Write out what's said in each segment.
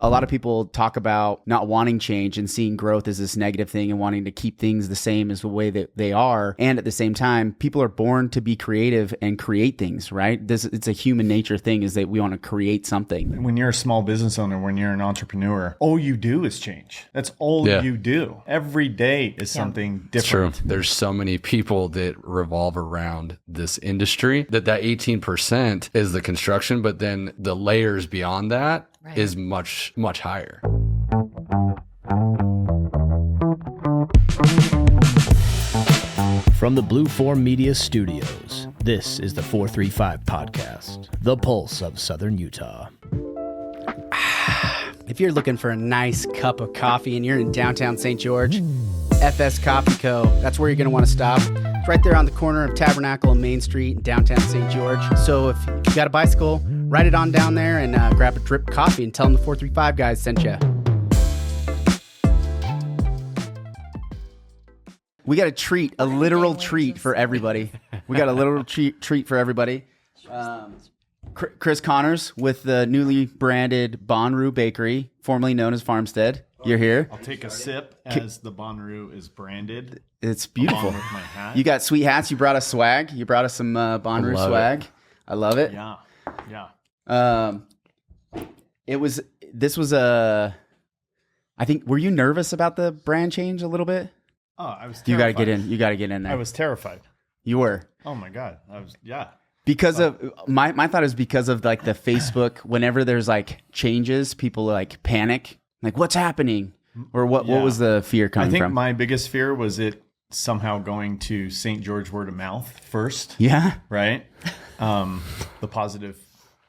A lot of people talk about not wanting change and seeing growth as this negative thing and wanting to keep things the same as the way that they are. And at the same time, people are born to be creative and create things, right? It's a human nature thing, is that we want to create something. When you're a small business owner, when you're an entrepreneur, all you do is change. That's all you do. Every day is something different. True. There's so many people that revolve around this industry that 18% is the construction, but then the layers beyond that is much, much higher. From the Blue Form Media Studios, this is the 435 Podcast, the pulse of Southern Utah. If you're looking for a nice cup of coffee and you're in downtown St. George, FS Coffee Co., that's where you're going to want to stop. It's right there on the corner of Tabernacle and Main Street in downtown St. George. So if you got a bicycle, ride it on down there and grab a drip coffee and tell them the 435 guys sent you. We got a treat, a literal treat for everybody. We got a literal treat for everybody. Chris Connors with the newly branded Bonrue Bakery, formerly known as Farmstead. You're here. I'll take a sip as the Bonrue is branded. It's beautiful. Along with my hat. You got sweet hats. You brought us swag. You brought us some Bonrue swag. I love it. Yeah. This was I think, were you nervous about the brand change a little bit? Oh, I was terrified. You got to get in there. I was terrified. You were. Oh my God. Because of my thought is because of like the Facebook, whenever there's like changes, people like panic, like what's happening? Or what was the fear coming from? I think my biggest fear was it somehow going to St. George word of mouth first. Yeah. Right? The positive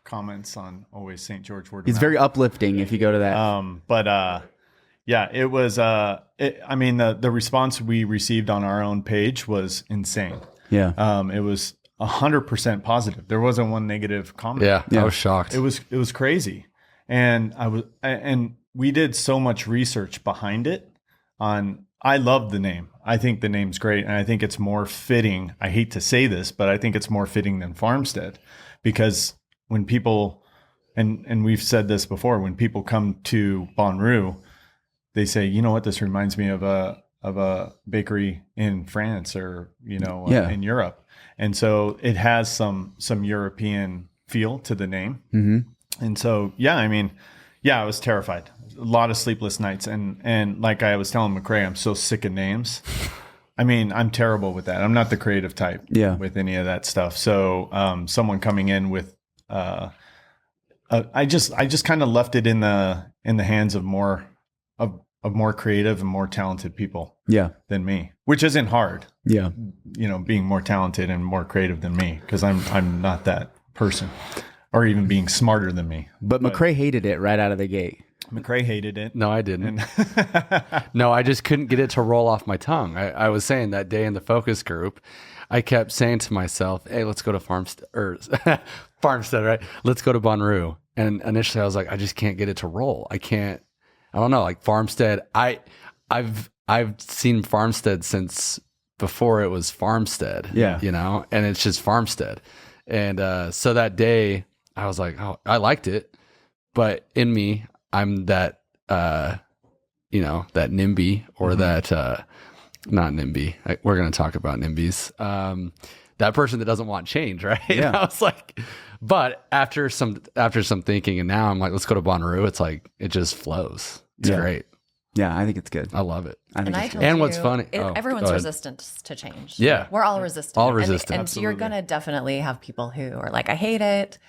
comments on always St. George word of mouth. It's very uplifting if you go to that. It was, the response we received on our own page was insane. Yeah. It was 100% positive. There wasn't one negative comment. Yeah. I was shocked. It was crazy. And we did so much research behind it I love the name. I think the name's great. And I think it's more fitting. I hate to say this, but I think it's more fitting than Farmstead, because when people, and we've said this before, when people come to Bonrue, they say, you know what, this reminds me of a bakery in France or, in Europe. And so it has some European feel to the name. Mm-hmm. And so, I was terrified. A lot of sleepless nights. And like I was telling McCrae, I'm so sick of names. I'm terrible with that. I'm not the creative type with any of that stuff. So someone coming in with, I just kind of left it in the hands of more creative and more talented people than me, which isn't hard. Yeah. Being more talented and more creative than me, because I'm not that person, or even being smarter than me. But McCrae hated it right out of the gate. McCrae hated it. No, I didn't. No, I just couldn't get it to roll off my tongue. I was saying that day in the focus group, I kept saying to myself, hey, let's go to Farmstead, right? Let's go to Bonrue. And initially I was like, I just can't get it to roll. I don't know, like Farmstead. I've seen Farmstead since before it was Farmstead. Yeah. And it's just Farmstead. And so that day I was like, oh, I liked it. But in me, I'm that that NIMBY or that not NIMBY. We're gonna talk about NIMBYs. That person that doesn't want change, right? Yeah. I was like, but after some thinking, and now I'm like, let's go to Bonrue. It's like it just flows. It's great. Yeah, I think it's good. I love it. And what's funny? Everyone's resistant to change. Yeah, we're all resistant. All resistant. And so you're gonna definitely have people who are like, I hate it.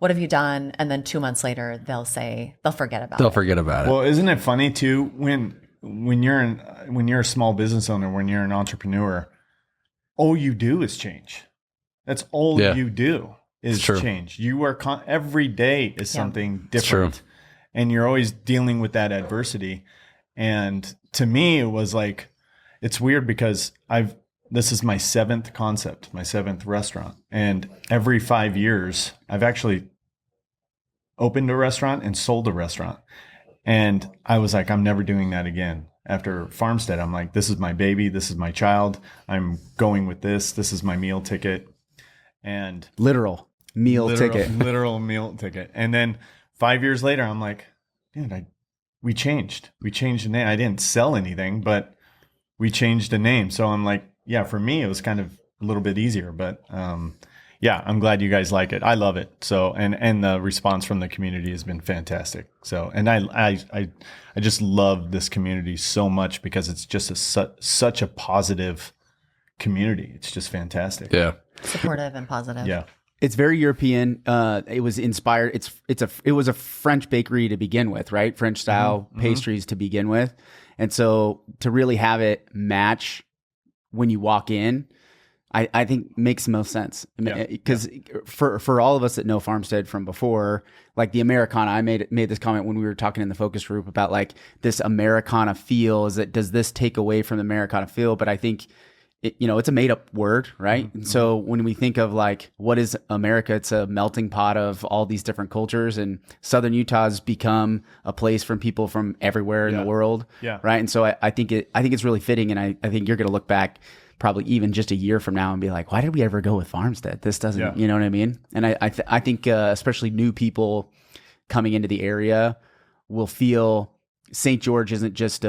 What have you done? And then 2 months later, they'll forget about it. Well, isn't it funny too when you're a small business owner, when you're an entrepreneur, all you do is change. That's all you do is change. You are every day is something different, and you're always dealing with that adversity. And to me, it was like, it's weird because this is my 7th concept, my 7th restaurant. And every 5 years, I've actually opened a restaurant and sold a restaurant. And I was like, I'm never doing that again. After Farmstead, I'm like, this is my baby. This is my child. I'm going with this. This is my meal ticket. And literal meal ticket. Literal meal ticket. And then 5 years later, I'm like, dude, we changed the name. I didn't sell anything, but we changed the name. So I'm like, yeah, for me, it was kind of a little bit easier, but yeah, I'm glad you guys like it. I love it. So, and the response from the community has been fantastic. So, and I just love this community so much because it's just such a positive community. It's just fantastic. Yeah. Supportive and positive. Yeah. It's very European. It was inspired. It was a French bakery to begin with, right? French style pastries to begin with. And so to really have it match when you walk in, I think makes the most sense. Because for all of us that know Farmstead from before, like the Americana, I made this comment when we were talking in the focus group about like this Americana feel. Does this take away from the Americana feel? But I think it's a made up word, right? And so when we think of like, what is America? It's a melting pot of all these different cultures, and Southern Utah's become a place from people from everywhere in the world. Yeah. Right. And so I think it's really fitting. And I think you're going to look back probably even just a year from now and be like, why did we ever go with Farmstead? This doesn't, you know what I mean? And I think especially new people coming into the area will feel St. George isn't just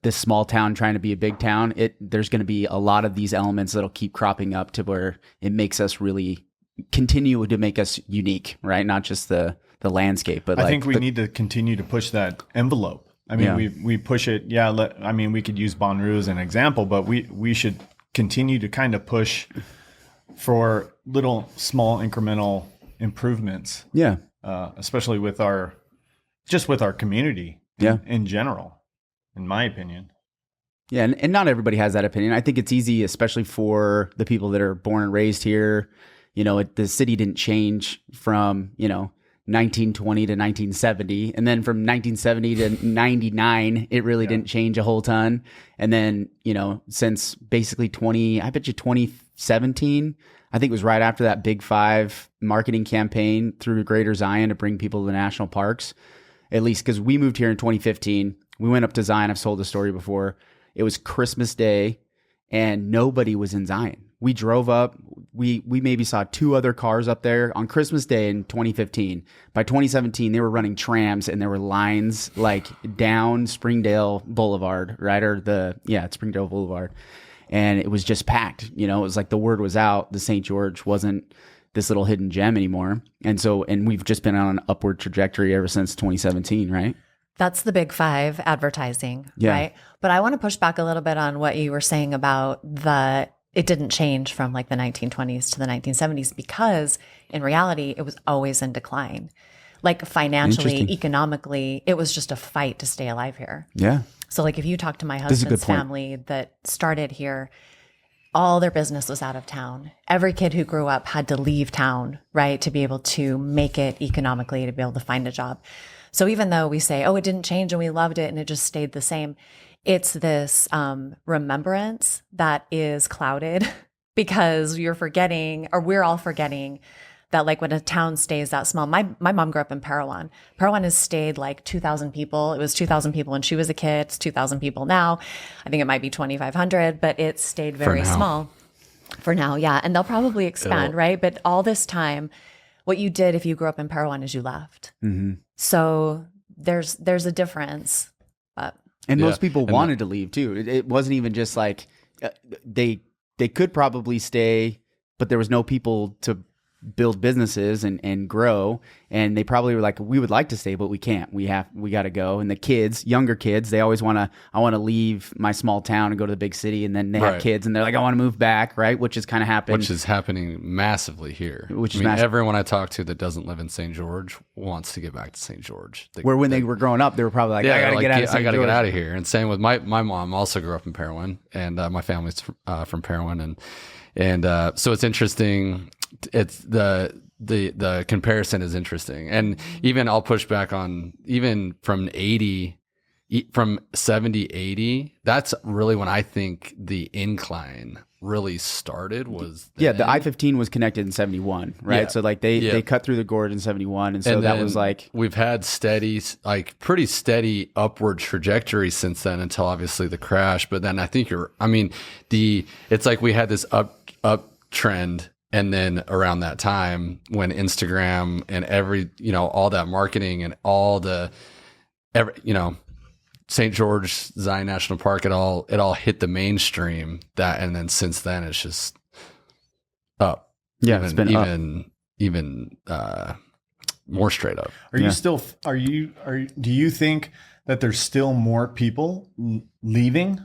this small town trying to be a big town. There's going to be a lot of these elements that'll keep cropping up to where it makes us really continue to make us unique, right? Not just the landscape, but I think we need to continue to push that envelope. I mean, we push it. Yeah. I mean, we could use Bonrue as an example, but we should continue to kind of push for little small incremental improvements. Yeah. Especially with our community in general, in my opinion. Yeah. And not everybody has that opinion. I think it's easy, especially for the people that are born and raised here. The city didn't change from, 1920 to 1970. And then from 1970 to 99, it really didn't change a whole ton. And then, since basically 2017, I think it was right after that Big Five marketing campaign through Greater Zion to bring people to the national parks, at least because we moved here in 2015. We went up to Zion. I've told the story before. It was Christmas Day and nobody was in Zion. We drove up. We maybe saw 2 other cars up there on Christmas Day in 2015. By 2017, they were running trams and there were lines like down Springdale Boulevard, right? It's Springdale Boulevard. And it was just packed. It was like the word was out. The St. George wasn't this little hidden gem anymore. And we've just been on an upward trajectory ever since 2017, right? That's the Big Five advertising, right? But I want to push back a little bit on what you were saying about it didn't change from like the 1920s to the 1970s, because in reality, it was always in decline. Like financially, economically, it was just a fight to stay alive here. Yeah. So like if you talk to my husband's family that started here, all their business was out of town. Every kid who grew up had to leave town, right, to be able to make it economically, to be able to find a job. So even though we say, oh, it didn't change and we loved it and it just stayed the same, it's this remembrance that is clouded because you're forgetting, or we're all forgetting, that like when a town stays that small. My mom grew up in Parowan. Parowan has stayed like 2,000 people. It was 2,000 people when she was a kid. It's 2,000 people now. I think it might be 2,500, but it stayed very small for now. Yeah. And they'll probably expand, right? But all this time, what you did if you grew up in Parowan is you left. Mm-hmm. So there's a difference. And most people wanted to leave too. It wasn't even just like they could probably stay, but there was no people to build businesses and grow. And they probably were like, we would like to stay, but we can't. We got to go. And the kids, younger kids, they always I want to leave my small town and go to the big city. And then they have kids and they're like, I want to move back, right? Which is kind of happening. Which is happening massively here. Everyone I talk to that doesn't live in St. George wants to get back to St. George. When they were growing up, they were probably like, I got to get out of St. George. I got to get out of here. And same with my mom also grew up in Parowan, and my family's from Parowan. And so it's interesting. It's the comparison is interesting. And even I'll push back on, even from 70, 80, that's really when I think the incline really started was then. The I-15 was connected in 71, right? So like they cut through the gorge in 71, and so that was like we've had pretty steady upward trajectory since then, until obviously the crash. But then I think it's like we had this uptrend And then around that time when Instagram and all that marketing and all St. George, Zion National Park, it all hit the mainstream. And then since then it's just up. Yeah, it's been even more straight up. Do you think that there's still more people leaving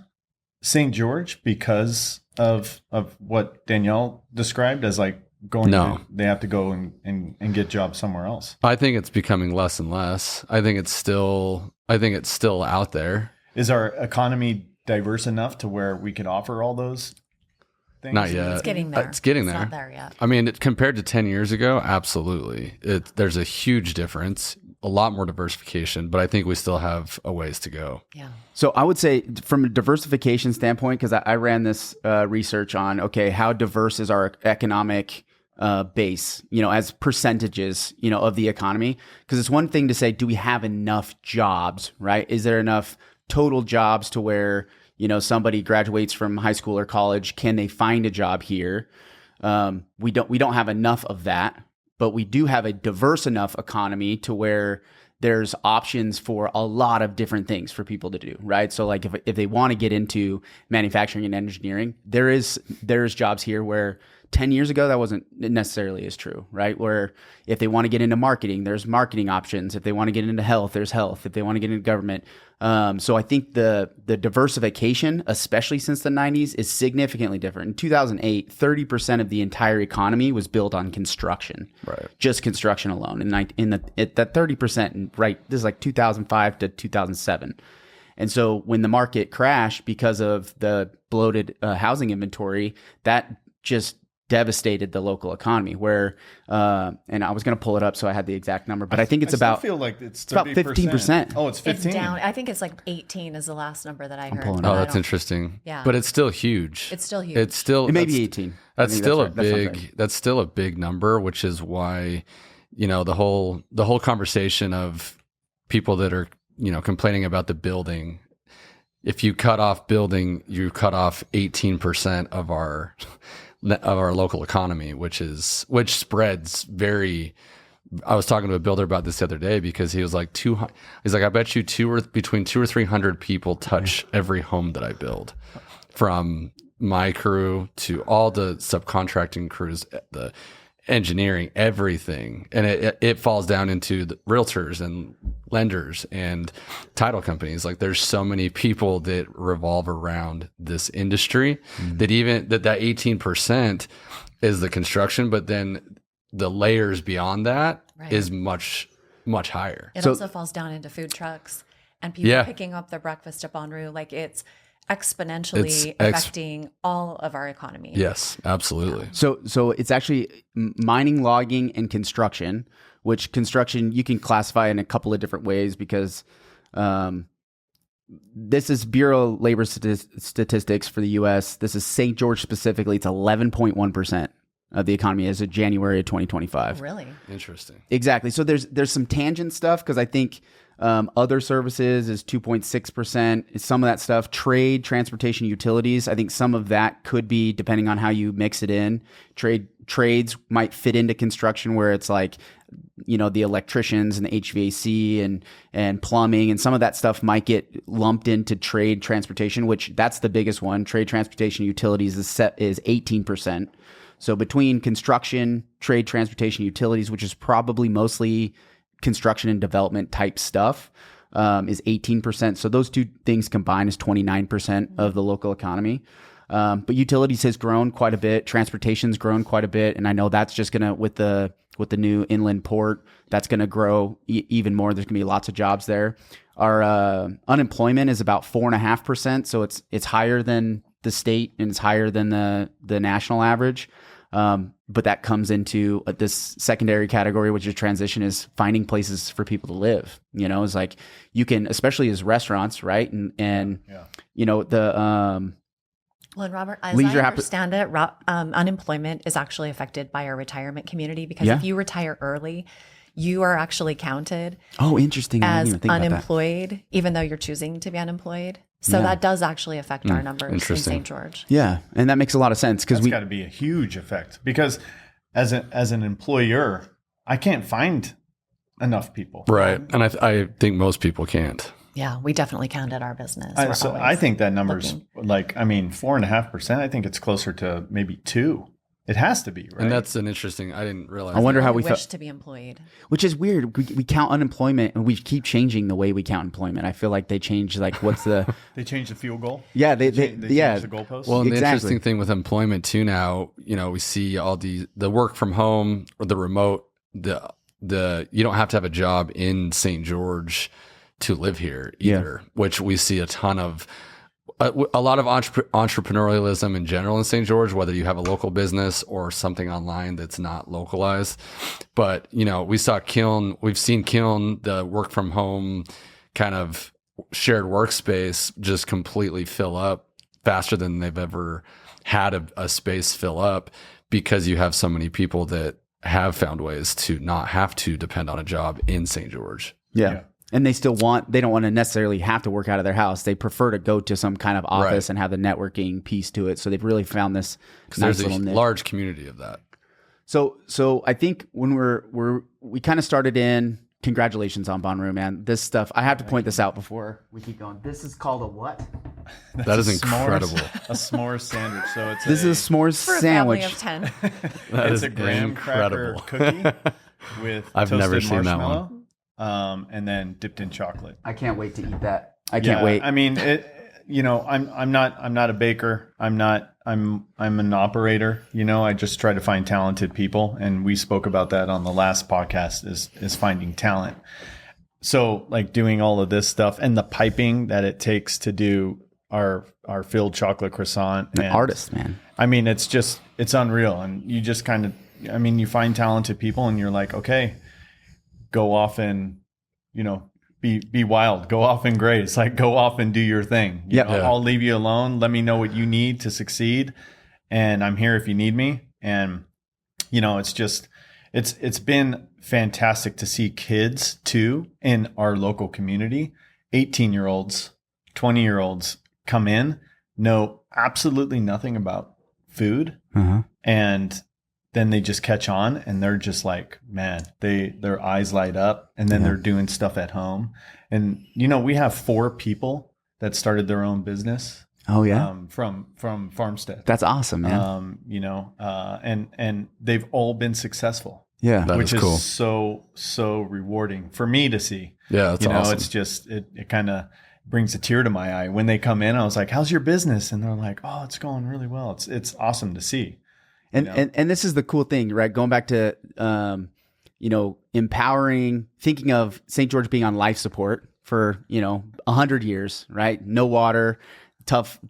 St. George because of what Dannielle described as like they have to go and get jobs somewhere else? I think it's becoming less and less. I think it's still out there. Is our economy diverse enough to where we could offer all those things? Not yet. It's getting there. It's getting there. Not there yet. I mean, compared to 10 years ago, absolutely. There's a huge difference, a lot more diversification, but I think we still have a ways to go. Yeah. So I would say from a diversification standpoint, because I ran this research on, okay, how diverse is our economic base, as percentages, of the economy? Because it's one thing to say, do we have enough jobs, right? Is there enough total jobs to where, somebody graduates from high school or college, can they find a job here? We don't have enough of that, but we do have a diverse enough economy to where there's options for a lot of different things for people to do, right? So like if they want to get into manufacturing and engineering, there's jobs here where 10 years ago, that wasn't necessarily as true, right? Where if they want to get into marketing, there's marketing options. If they want to get into health, there's health. If they want to get into government. So I think the diversification, especially since the 90s, is significantly different. In 2008, 30% of the entire economy was built on construction, right? Just construction alone. And that 30%, right, this is like 2005 to 2007. And so when the market crashed because of the bloated housing inventory, that just devastated the local economy where, and I was going to pull it up so I had the exact number, but I think I feel like it's 15%. Oh, it's 15. It's down. I think it's like 18 is the last number that I heard. Oh, that's interesting. Yeah. But it's still huge. It may be 18. That's still a big number, which is why, the whole conversation of people that are, complaining about the building. If you cut off building, you cut off 18% of our local economy, which spreads very. I was talking to a builder about this the other day because he was like, I bet you between 200 or 300 people touch every home that I build, from my crew to all the subcontracting crews, the engineering, everything. And it falls down into the realtors and lenders and title companies. Like there's so many people that revolve around this industry that even that 18% is the construction, but then the layers beyond that is much, much higher. It also falls down into food trucks and people picking up their breakfast at Bonrue. Like it's exponentially affecting all of our economy. Yes, absolutely. So it's actually mining, logging, and construction, which construction you can classify in a couple of different ways because this is Bureau of Labor Statistics for the U.S. This is St. George specifically. It's 11.1% of the economy as of January of 2025. Oh, really? Interesting. Exactly. So there's some tangent stuff because I think other services is 2.6%. Some of that stuff, trade, transportation, utilities. I think some of that could be, depending on how you mix it in. Trades might fit into construction where it's like, the electricians and the HVAC and plumbing and some of that stuff might get lumped into trade, transportation, which that's the biggest one. Trade, transportation, utilities is 18%. So between construction, trade, transportation, utilities, which is probably mostly construction and development type stuff, is 18%. So those two things combined is 29% of the local economy. But utilities has grown quite a bit. Transportation's grown quite a bit. And I know that's just going to, with the new inland port, that's going to grow even more. There's going to be lots of jobs there. Our unemployment is about 4.5%. So it's higher than the state and it's higher than the national average. But that comes into this secondary category, which is transition, is finding places for people to live. It's like you can, especially as restaurants, right? And well, and Robert, as I understand it, unemployment is actually affected by our retirement community because if you retire early, you are actually counted interesting. as unemployed, even though you're choosing to be unemployed. So that does actually affect our numbers in St. George. Yeah. And that makes a lot of sense because That's got to be a huge effect because as an employer, I can't find enough people. Right. And I think most people can't. Yeah, we definitely count at our business. I think that number's 4.5%. I think it's closer to maybe 2. It has to be, right? And that's an interesting. I didn't realize. I wonder how we wish to be employed, which is weird. We count unemployment, and we keep changing the way we count employment. I feel like they change what's the they changed the field goal. Yeah, they changed the goalposts. Well, and the interesting thing with employment too now, we see all the work from home or the remote. The you don't have to have a job in St. George to live here either, which we see a ton of. A lot of entrepreneurialism in general in St. George, whether you have a local business or something online that's not localized. But, we've seen Kiln, the work from home kind of shared workspace just completely fill up faster than they've ever had a space fill up because you have so many people that have found ways to not have to depend on a job in St. George. Yeah. And they don't want to necessarily have to work out of their house. They prefer to go to some kind of office and have the networking piece to it. So they've really found this nice little niche. Large community of that. So I think when we kind of started in, congratulations on Bonrue, man. This stuff, I have to point this out before we keep going. This is called a what? That is incredible. A s'mores sandwich. So this is a s'mores for sandwich. A family of 10. It's a graham cracker cookie with I've never seen that one. And then dipped in chocolate. I can't wait to eat that. I can't wait. I mean, I'm not a baker. I'm an operator. I just try to find talented people, and we spoke about that on the last podcast. Is finding talent. So like doing all of this stuff and the piping that it takes to do our filled chocolate croissant. An artist, man. I mean, it's unreal, and you just kind of, you find talented people, and you're like, okay. Go off and, be wild. Go off and graze. Like go off and do your thing. I'll leave you alone. Let me know what you need to succeed, and I'm here if you need me. And it's been fantastic to see kids too in our local community. 18-year-olds, 20-year-olds come in, know absolutely nothing about food, and then they just catch on, and they're just like, man, their eyes light up, and then they're doing stuff at home. And, we have 4 people that started their own business. Oh yeah. From Farmstead. That's awesome, man. And they've all been successful. Yeah. Which is cool. so rewarding for me to see. Yeah. That's awesome. It's just, it kind of brings a tear to my eye. When they come in, I was like, how's your business? And they're like, oh, it's going really well. It's awesome to see. And this is the cool thing, right? Going back to, empowering, thinking of St. George being on life support for, 100 years, right? No water, tough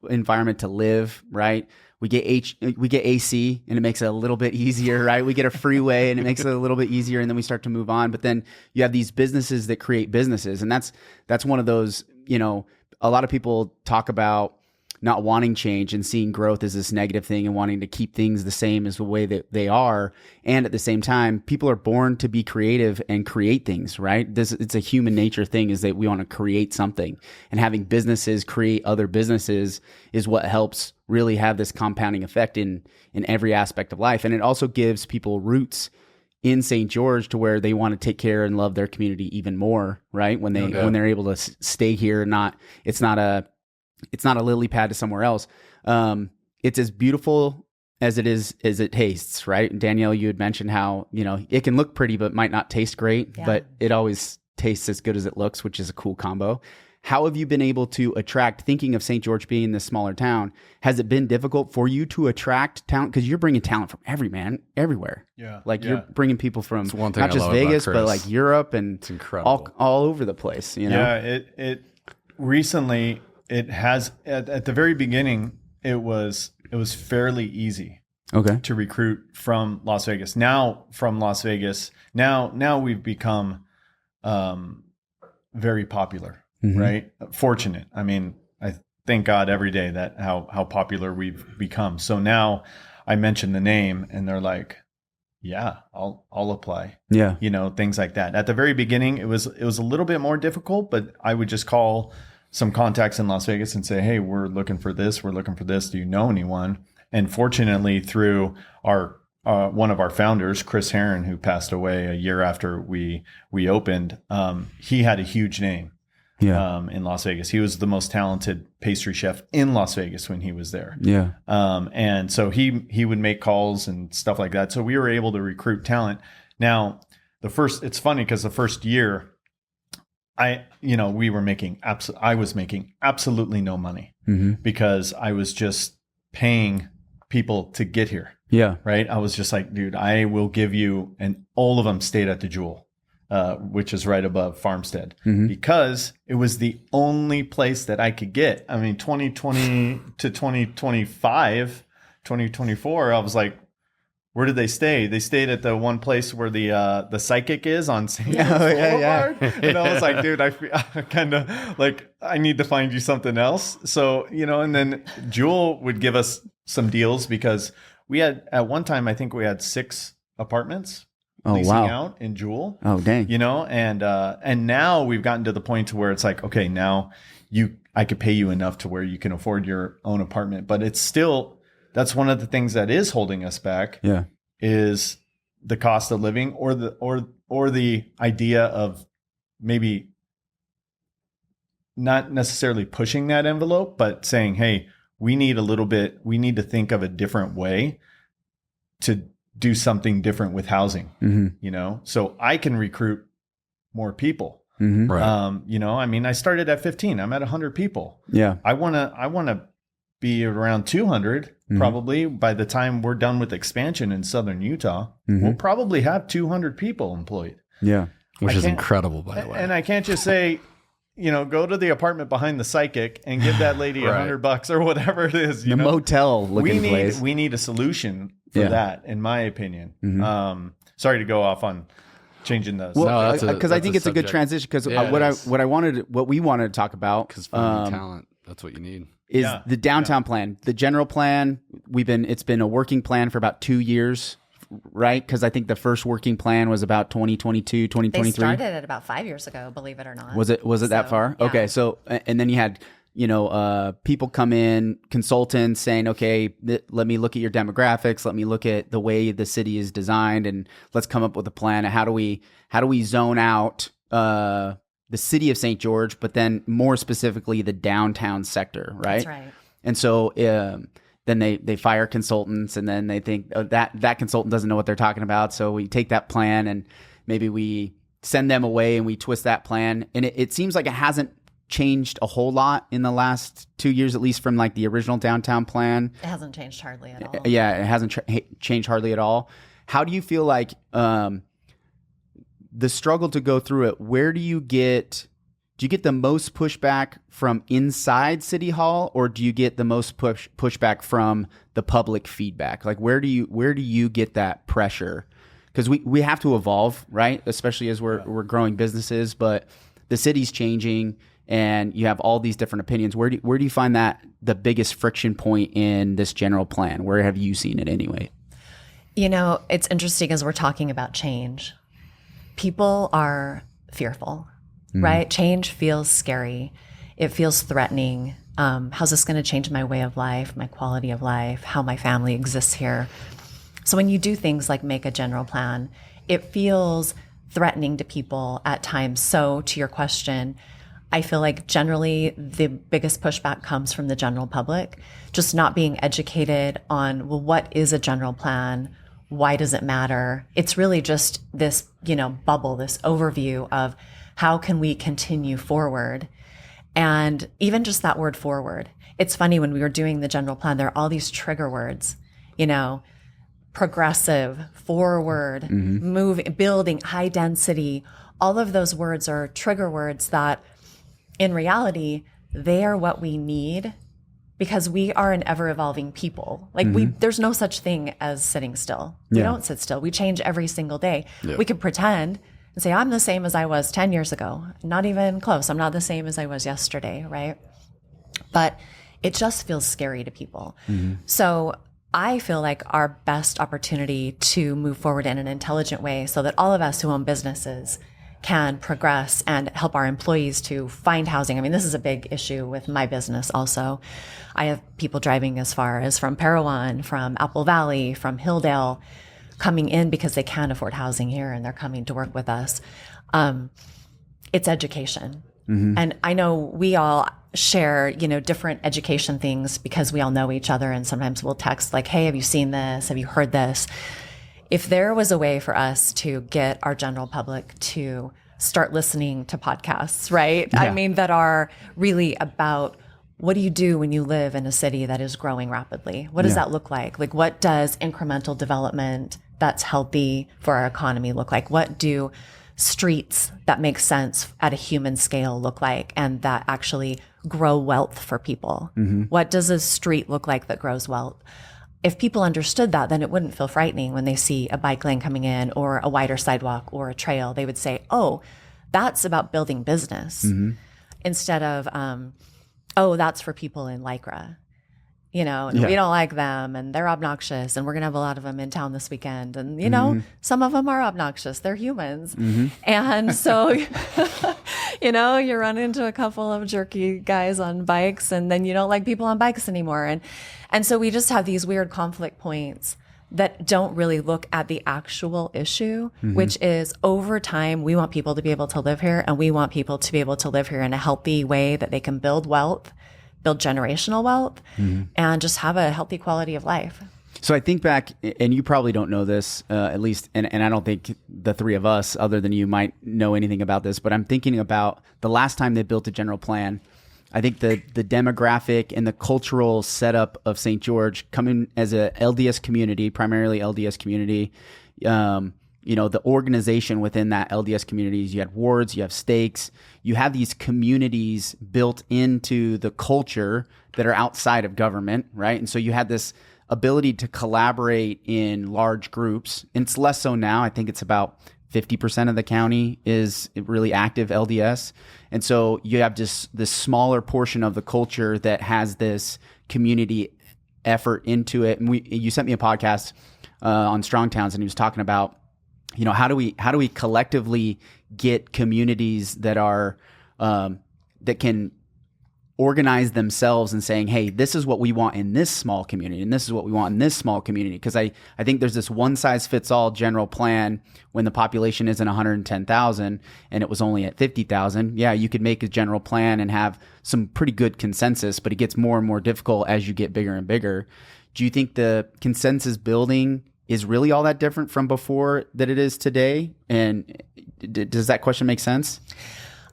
environment to live, right? We get AC and it makes it a little bit easier, right? We get a freeway and it makes it a little bit easier, and then we start to move on. But then you have these businesses that create businesses, and that's one of those, a lot of people talk about not wanting change and seeing growth as this negative thing and wanting to keep things the same as the way that they are. And at the same time, people are born to be creative and create things, right? It's a human nature thing, is that we want to create something, and having businesses create other businesses is what helps really have this compounding effect in every aspect of life. And it also gives people roots in St. George to where they want to take care and love their community even more, right? When they're able to stay here, it's not a lily pad to somewhere else. It's as beautiful as it tastes, right? And Dannielle, you had mentioned how, it can look pretty, but might not taste great, but it always tastes as good as it looks, which is a cool combo. How have you been able to attract, thinking of St. George being this smaller town, has it been difficult for you to attract talent? Because you're bringing talent from everywhere. Yeah. You're bringing people from not just Vegas, but like Europe and it's incredible. all over the place, Yeah, it recently... It has at the very beginning. It was fairly easy, to recruit from Las Vegas. Now from Las Vegas, now we've become very popular, right? Fortunate. I mean, I thank God every day that how popular we've become. So now I mention the name, and they're like, yeah, I'll apply. Yeah, things like that. At the very beginning, it was a little bit more difficult, but I would just call some contacts in Las Vegas and say, hey, we're looking for this. We're looking for this. Do you know anyone? And fortunately, through our one of our founders, Chris Heron, who passed away a year after we opened, he had a huge name in Las Vegas. He was the most talented pastry chef in Las Vegas when he was there. Yeah. And so he would make calls and stuff like that. So we were able to recruit talent. Now, it's funny because the first year, I was making absolutely no money because I was just paying people to get here. Yeah. Right. I was just like, dude, I will give you, and all of them stayed at the Jewel, which is right above Farmstead, because it was the only place that I could get. I mean, 2020 to 2025, 2024, I was like, where did they stay? They stayed at the one place where the psychic is on St. George Boulevard. And I was like, dude, I kind of like, I need to find you something else. So, and then Jewel would give us some deals because we had, at one time, I think we had 6 apartments leasing out in Jewel. Oh, dang. And now we've gotten to the point to where it's like, okay, now I could pay you enough to where you can afford your own apartment, but it's still, that's one of the things that is holding us back. Yeah. Is the cost of living or the idea of maybe not necessarily pushing that envelope, but saying, hey, we need to think of a different way to do something different with housing, so I can recruit more people. Right. I mean, I started at 15, I'm at 100 people. Yeah. I want to be around 200 probably by the time we're done with expansion in southern Utah. We'll probably have 200 people employed. Yeah. Which is incredible, by the way. And I can't just say, go to the apartment behind the psychic and give that lady $100 or whatever it is. The motel looking place. We need a solution for that, in my opinion. Sorry to go off on changing those. Well, because I think it's a good transition. Because what we wanted to talk about, because finding talent, that's what you need. Is the downtown plan, the general plan. It's been a working plan for about 2 years, right? Because I think the first working plan was about 2022, 2023. They started it about 5 years ago, believe it or not. Was it that far? Yeah. Okay. So, and then you had, people come in, consultants saying, okay, let me look at your demographics. Let me look at the way the city is designed, and let's come up with a plan. How do we zone out, the city of St. George, but then more specifically the downtown sector, right? That's right. And so then they fire consultants, and then they think that consultant doesn't know what they're talking about. So we take that plan and maybe we send them away and we twist that plan. And it seems like it hasn't changed a whole lot in the last 2 years, at least from like the original downtown plan. It hasn't changed hardly at all. Yeah, it hasn't changed hardly at all. How do you feel like the struggle to go through it? Where do you get the most pushback from inside City Hall, or do you get the most pushback from the public feedback? Like where do you get that pressure? Because we have to evolve, right? Especially as we're growing businesses, but the city's changing and you have all these different opinions. Where do you find that the biggest friction point in this general plan? Where have you seen it anyway? It's interesting as we're talking about change. People are fearful, right? Change feels scary. It feels threatening. How's this going to change my way of life, my quality of life, how my family exists here? So when you do things like make a general plan, it feels threatening to people at times. So to your question, I feel like generally the biggest pushback comes from the general public, just not being educated on, well, what is a general plan? Why does it matter? It's really just this, bubble, this overview of how can we continue forward? And even just that word forward. It's funny, when we were doing the general plan, there are all these trigger words, progressive, forward, move, building, high density. All of those words are trigger words that in reality, they are what we need, because we are an ever evolving people. Like there's no such thing as sitting still. We don't sit still. We change every single day. Yeah. We could pretend and say, I'm the same as I was 10 years ago. Not even close. I'm not the same as I was yesterday, right? But it just feels scary to people. So I feel like our best opportunity to move forward in an intelligent way so that all of us who own businesses can progress and help our employees to find housing. I mean, this is a big issue with my business also. I have people driving as far as from Parowan, from Apple Valley, from Hilldale, coming in because they can't afford housing here and they're coming to work with us. It's education. And I know we all share, different education things because we all know each other, and sometimes we'll text like, hey, have you seen this? Have you heard this? If there was a way for us to get our general public to start listening to podcasts, right? Yeah. I mean, that are really about what do you do when you live in a city that is growing rapidly? What does that look like? Like, what does incremental development that's healthy for our economy look like? What do streets that make sense at a human scale look like and that actually grow wealth for people? What does a street look like that grows wealth? If people understood that, then it wouldn't feel frightening when they see a bike lane coming in or a wider sidewalk or a trail. They would say, oh, that's about building business, instead of, oh, that's for people in Lycra. And we don't like them and they're obnoxious and we're going to have a lot of them in town this weekend. And, some of them are obnoxious. They're humans. And so, you run into a couple of jerky guys on bikes and then you don't like people on bikes anymore. And so we just have these weird conflict points that don't really look at the actual issue, which is over time, we want people to be able to live here and we want people to be able to live here in a healthy way that they can build wealth, build generational wealth, and just have a healthy quality of life. So I think back, and you probably don't know this, at least, and I don't think the three of us, other than you, might know anything about this, but I'm thinking about the last time they built a general plan. I think the demographic and the cultural setup of St. George, coming as a LDS community, primarily LDS community, the organization within that LDS communities, you had wards, you have stakes, you have these communities built into the culture that are outside of government, right? And so you had this ability to collaborate in large groups. And it's less so now. I think it's about 50% of the county is really active LDS. And so you have just this smaller portion of the culture that has this community effort into it. And you sent me a podcast on Strong Towns, and he was talking about, how do we collectively get communities that are that can organize themselves and saying, hey, this is what we want in this small community, and this is what we want in this small community. Because I think there's this one size fits all general plan when the population isn't 110,000 and it was only at 50,000. Yeah, you could make a general plan and have some pretty good consensus, but it gets more and more difficult as you get bigger and bigger. Do you think the consensus building is really all that different from before that it is today? And does that question make sense?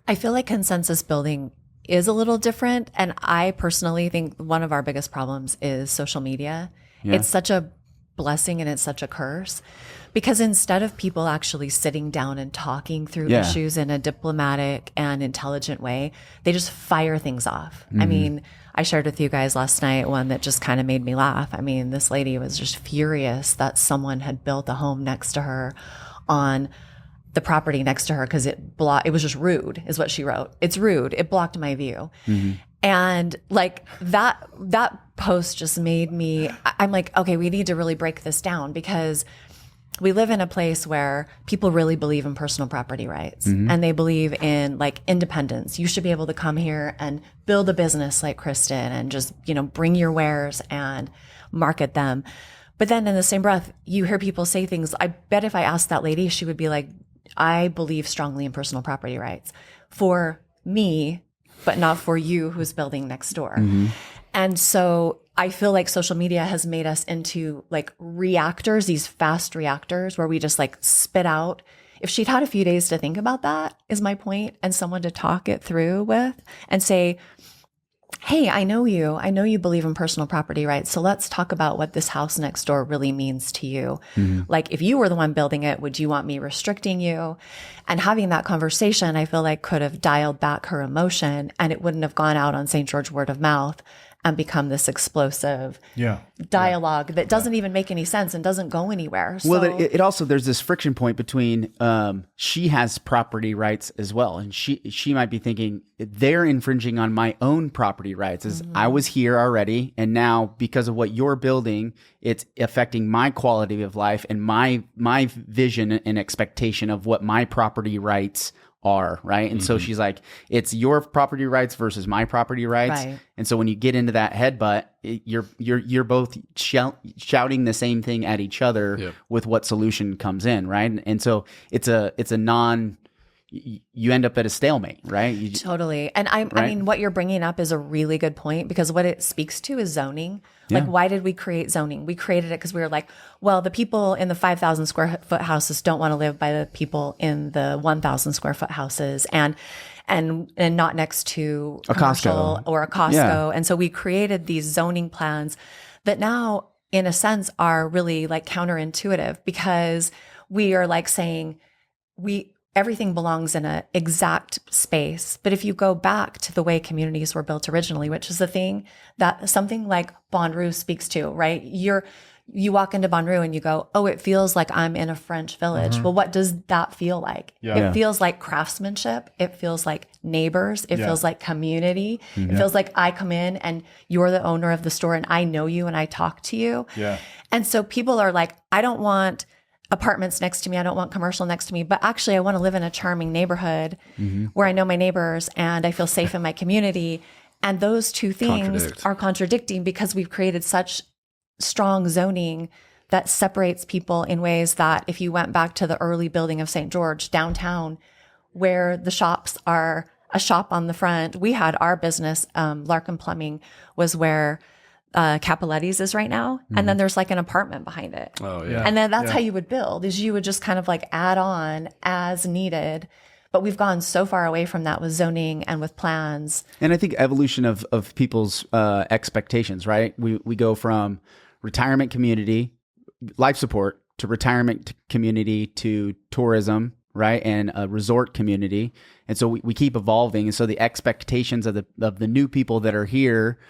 I feel like consensus building is a little different. And I personally think one of our biggest problems is social media. Yeah. It's such a blessing and it's such a curse, because instead of people actually sitting down and talking through issues in a diplomatic and intelligent way, they just fire things off. I mean, I shared with you guys last night one that just kind of made me laugh. I mean, this lady was just furious that someone had built a home next to her on the property next to her because it was just rude, is what she wrote. It's rude. It blocked my view. And like that post just made me, I'm like, okay, we need to really break this down, because we live in a place where people really believe in personal property rights, and they believe in like independence. You should be able to come here and build a business like Kristen and just, bring your wares and market them. But then in the same breath, you hear people say things. I bet if I asked that lady, she would be like, I believe strongly in personal property rights for me, but not for you who's building next door. And so I feel like social media has made us into like reactors, these fast reactors where we just like spit out. If she'd had a few days to think about that, is my point, and someone to talk it through with and say, hey, I know you believe in personal property rights. So let's talk about what this house next door really means to you. Like, if you were the one building it, would you want me restricting you? And having that conversation, I feel like could have dialed back her emotion, and it wouldn't have gone out on St. George word of mouth and become this explosive Yeah. dialogue that doesn't even make any sense and doesn't go anywhere. So, Well, it also, there's this friction point between she has property rights as well, and she might be thinking they're infringing on my own property rights. As I was here already, and now because of what you're building, it's affecting my quality of life and my vision and expectation of what my property rights are, right? And so she's like, it's your property rights versus my property rights. Right. And so when you get into that headbutt, you're both shouting the same thing at each other with what solution comes in, right? And so it's a non, you end up at a stalemate, right? Totally. And I mean, what you're bringing up is a really good point, because what it speaks to is zoning. Like, why did we create zoning? We created it because we were like, well, the people in the 5,000 square foot houses don't want to live by the people in the 1,000 square foot houses, and not next to a commercial Costco or a Costco. Yeah. And so we created these zoning plans that now, in a sense, are really like counterintuitive, because we are like saying everything belongs in an exact space. But if you go back to the way communities were built originally, which is the thing that something like Bonrue speaks to, right? You walk into Bonrue and you go, oh, it feels like I'm in a French village. Well, what does that feel like? It feels like craftsmanship. It feels like neighbors. It feels like community. It feels like I come in and you're the owner of the store and I know you and I talk to you. Yeah. And so people are like, I don't want apartments next to me. I don't want commercial next to me, but actually I want to live in a charming neighborhood where I know my neighbors and I feel safe in my community. And those two things are contradicting, because we've created such strong zoning that separates people in ways that, if you went back to the early building of St. George downtown, where the shops are a shop on the front, we had our business, Larkin Plumbing was where Capoletti's is right now. And then there's like an apartment behind it. Oh yeah. And then that's how you would build, is you would just kind of like add on as needed. But we've gone so far away from that with zoning and with plans. And I think evolution of people's expectations, right? We go from retirement community, life support, to retirement community, to tourism, right? And a resort community. And so we keep evolving. And so the expectations of the new people that are here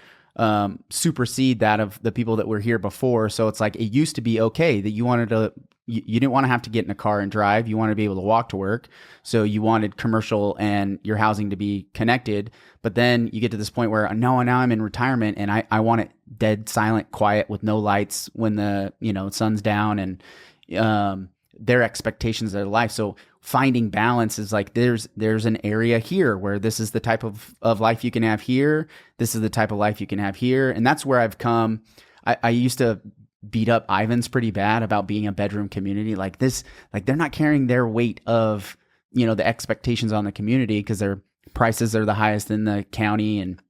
supersede that of the people that were here before. So it's like, it used to be okay that you didn't want to have to get in a car and drive. You wanted to be able to walk to work. So you wanted commercial and your housing to be connected. But then you get to this point where now I'm in retirement and I want it dead, silent, quiet with no lights when the sun's down, and their expectations of their life. So finding balance is like, there's an area here where this is the type of life you can have here. This is the type of life you can have here. And that's where I've come. I used to beat up Ivans pretty bad about being a bedroom community like this. Like, they're not carrying their weight of, the expectations on the community, because their prices are the highest in the county. And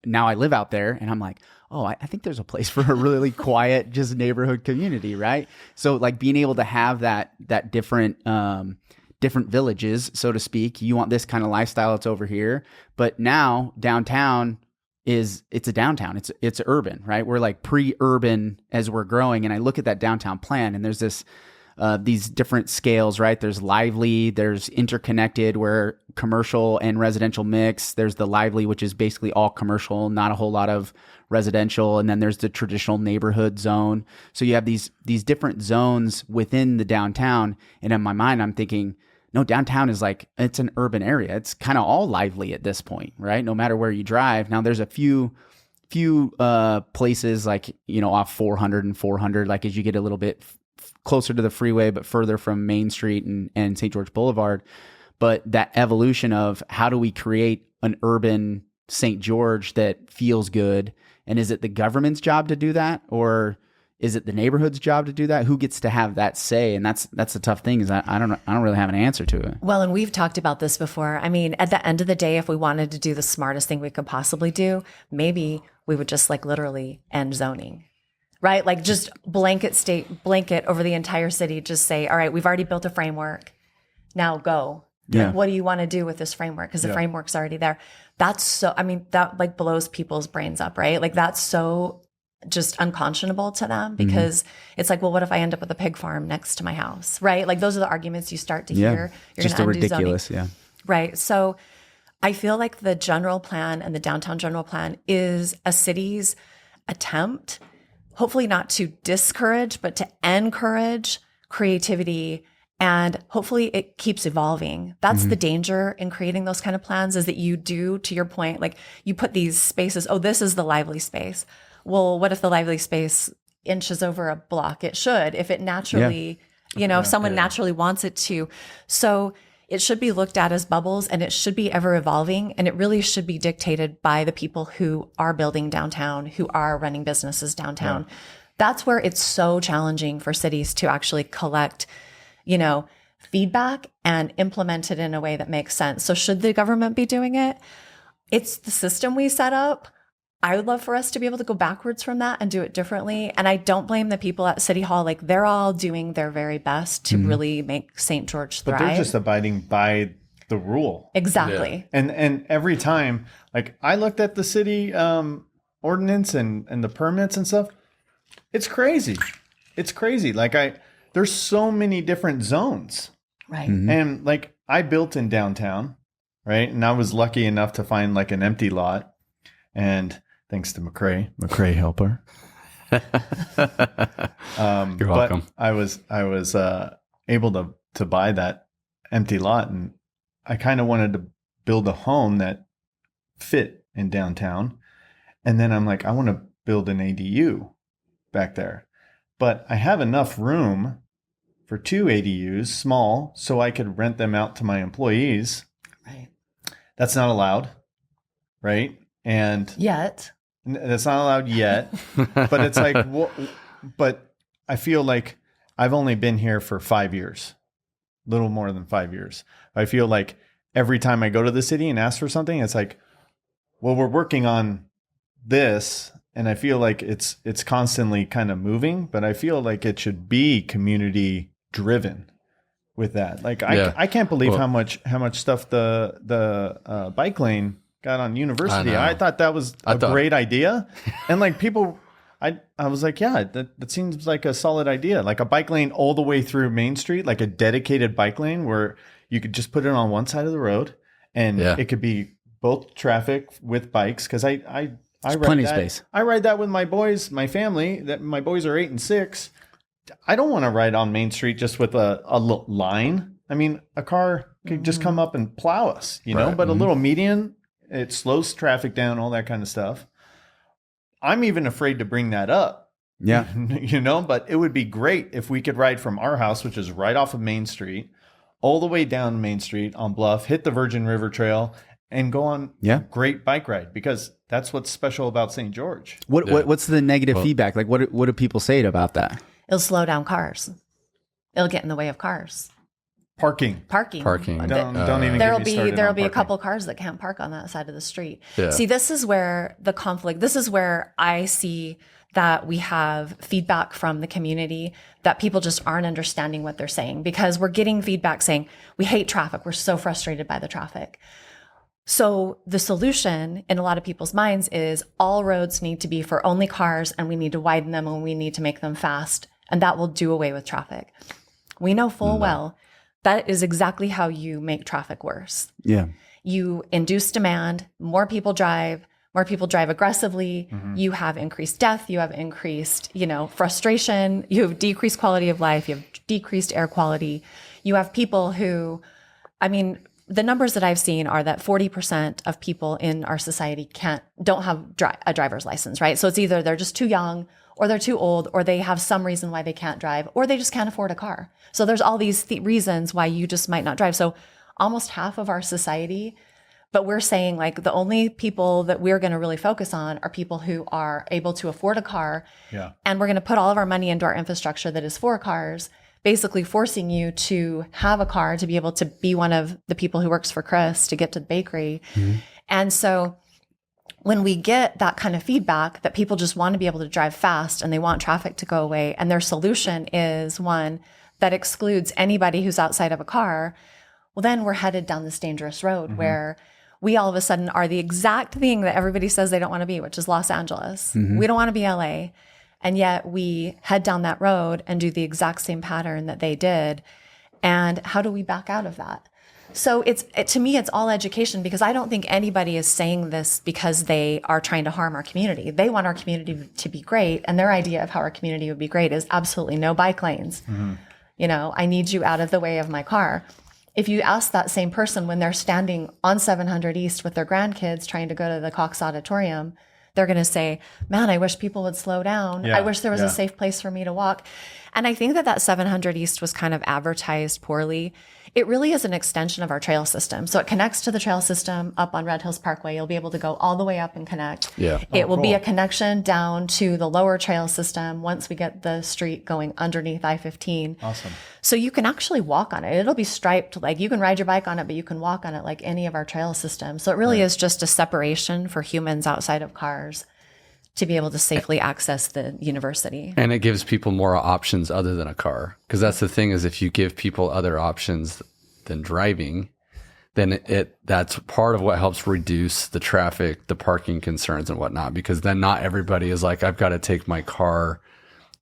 now I live out there and I'm like, oh, I think there's a place for a really quiet, just neighborhood community, right? So like being able to have that different villages, so to speak. You want this kind of lifestyle, it's over here. But now downtown it's a downtown. It's urban, right? We're like pre-urban as we're growing. And I look at that downtown plan, and there's these different scales, right? There's lively, there's interconnected, where commercial and residential mix. There's the lively, which is basically all commercial, not a whole lot of residential. And then there's the traditional neighborhood zone. So you have these different zones within the downtown. And in my mind, I'm thinking, no, downtown is like, it's an urban area. It's kind of all lively at this point, right? No matter where you drive. Now there's a few places like, off 400 and 400, like as you get a little bit closer to the freeway, but further from Main Street and St. George Boulevard. But that evolution of how do we create an urban St. George that feels good? And is it the government's job to do that? Or is it the neighborhood's job to do that? Who gets to have that say? And that's the tough thing, is I don't really have an answer to it. Well, and we've talked about this before. I mean, at the end of the day, if we wanted to do the smartest thing we could possibly do, maybe we would just like literally end zoning, right? Like just blanket over the entire city. Just say, all right, we've already built a framework. Now go. Yeah. Like, what do you want to do with this framework? Because the framework's already there. That like blows people's brains up, right? Like that's so just unconscionable to them, because it's like, well, what if I end up with a pig farm next to my house, right? Like those are the arguments you start to hear. You're just gonna ridiculous, zoning. Right. So I feel like the general plan and the downtown general plan is a city's attempt, hopefully not to discourage, but to encourage creativity. And hopefully it keeps evolving. That's the danger in creating those kind of plans, is that you do, to your point, like you put these spaces, oh, this is the lively space. Well, what if the lively space inches over a block? It should, if it naturally, if someone naturally wants it to. So it should be looked at as bubbles, and it should be ever evolving. And it really should be dictated by the people who are building downtown, who are running businesses downtown. Yeah. That's where it's so challenging for cities to actually collect, feedback and implement it in a way that makes sense. So should the government be doing it? It's the system we set up. I would love for us to be able to go backwards from that and do it differently. And I don't blame the people at City Hall. Like, they're all doing their very best to really make St. George thrive. But they're just abiding by the rule. Exactly. Yeah. And every time, like, I looked at the city ordinance and the permits and stuff. It's crazy. It's crazy. Like, there's so many different zones. Right. And like, I built in downtown, right? And I was lucky enough to find like an empty lot. And thanks to McCrae helper. You're welcome. But I was able to buy that empty lot, and I kind of wanted to build a home that fit in downtown. And then I'm like, I want to build an ADU back there, but I have enough room for 2 ADUs, small, so I could rent them out to my employees. Right. That's not allowed, right? And yet that's not allowed yet, but it's like, but I feel like I've only been here for 5 years, little more than 5 years. I feel like every time I go to the city and ask for something, it's like, well, we're working on this. And I feel like it's constantly kind of moving, but I feel like it should be community driven with that. Like, I can't believe how much stuff the bike lane got on University. I thought that was a great idea. And like, people, I was like, yeah, that seems like a solid idea. Like a bike lane all the way through Main Street, like a dedicated bike lane where you could just put it on one side of the road, and it could be both traffic with bikes. Cause I ride plenty of that. space. I ride that with my boys, my family. That my boys are 8 and 6. I don't want to ride on Main Street just with a little line. I mean, a car could just come up and plow us, know. But a little median, it slows traffic down, all that kind of stuff. I'm even afraid to bring that up. Yeah, But it would be great if we could ride from our house, which is right off of Main Street, all the way down Main Street on Bluff, hit the Virgin River Trail, and go on a great bike ride, because that's what's special about St. George. What's the negative feedback? Like, what do people say about that? It'll slow down cars. It'll get in the way of cars. Parking. Don't even. There'll be a couple cars that can't park on that side of the street. Yeah. See, this is where the conflict. This is where I see that we have feedback from the community that people just aren't understanding what they're saying, because we're getting feedback saying we hate traffic. We're so frustrated by the traffic. So the solution in a lot of people's minds is all roads need to be for only cars, and we need to widen them, and we need to make them fast, and that will do away with traffic. We know full well that is exactly how you make traffic worse. Yeah. You induce demand, more people drive aggressively. Mm-hmm. You have increased death, you have increased, frustration, you have decreased quality of life, you have decreased air quality. You have people who, the numbers that I've seen are that 40% of people in our society don't have a driver's license, right? So it's either they're just too young, or they're too old, or they have some reason why they can't drive, or they just can't afford a car. So there's all these reasons why you just might not drive. So almost half of our society, but we're saying like the only people that we're going to really focus on are people who are able to afford a car. Yeah. And we're going to put all of our money into our infrastructure that is for cars, basically forcing you to have a car to be able to be one of the people who works for Chris to get to the bakery. Mm-hmm. And so when we get that kind of feedback that people just want to be able to drive fast and they want traffic to go away, and their solution is one that excludes anybody who's outside of a car, well, then we're headed down this dangerous road where we all of a sudden are the exact thing that everybody says they don't want to be, which is Los Angeles. Mm-hmm. We don't want to be LA. And yet we head down that road and do the exact same pattern that they did. And how do we back out of that? So to me, it's all education, because I don't think anybody is saying this because they are trying to harm our community. They want our community to be great. And their idea of how our community would be great is absolutely no bike lanes. You know, I need you out of the way of my car. If you ask that same person when they're standing on 700 East with their grandkids trying to go to the Cox Auditorium, they're going to say, man, I wish people would slow down. I wish there was a safe place for me to walk. And I think that 700 East was kind of advertised poorly. It really is an extension of our trail system. So it connects to the trail system up on Red Hills Parkway. You'll be able to go all the way up and connect. Yeah. It will be a connection down to the lower trail system once we get the street going underneath I-15. Awesome. So you can actually walk on it. It'll be striped. Like, you can ride your bike on it, but you can walk on it like any of our trail systems. So it really is just a separation for humans outside of cars to be able to safely access the university. And it gives people more options other than a car. Because that's the thing, is if you give people other options than driving, then that's part of what helps reduce the traffic, the parking concerns and whatnot. Because then not everybody is like, I've got to take my car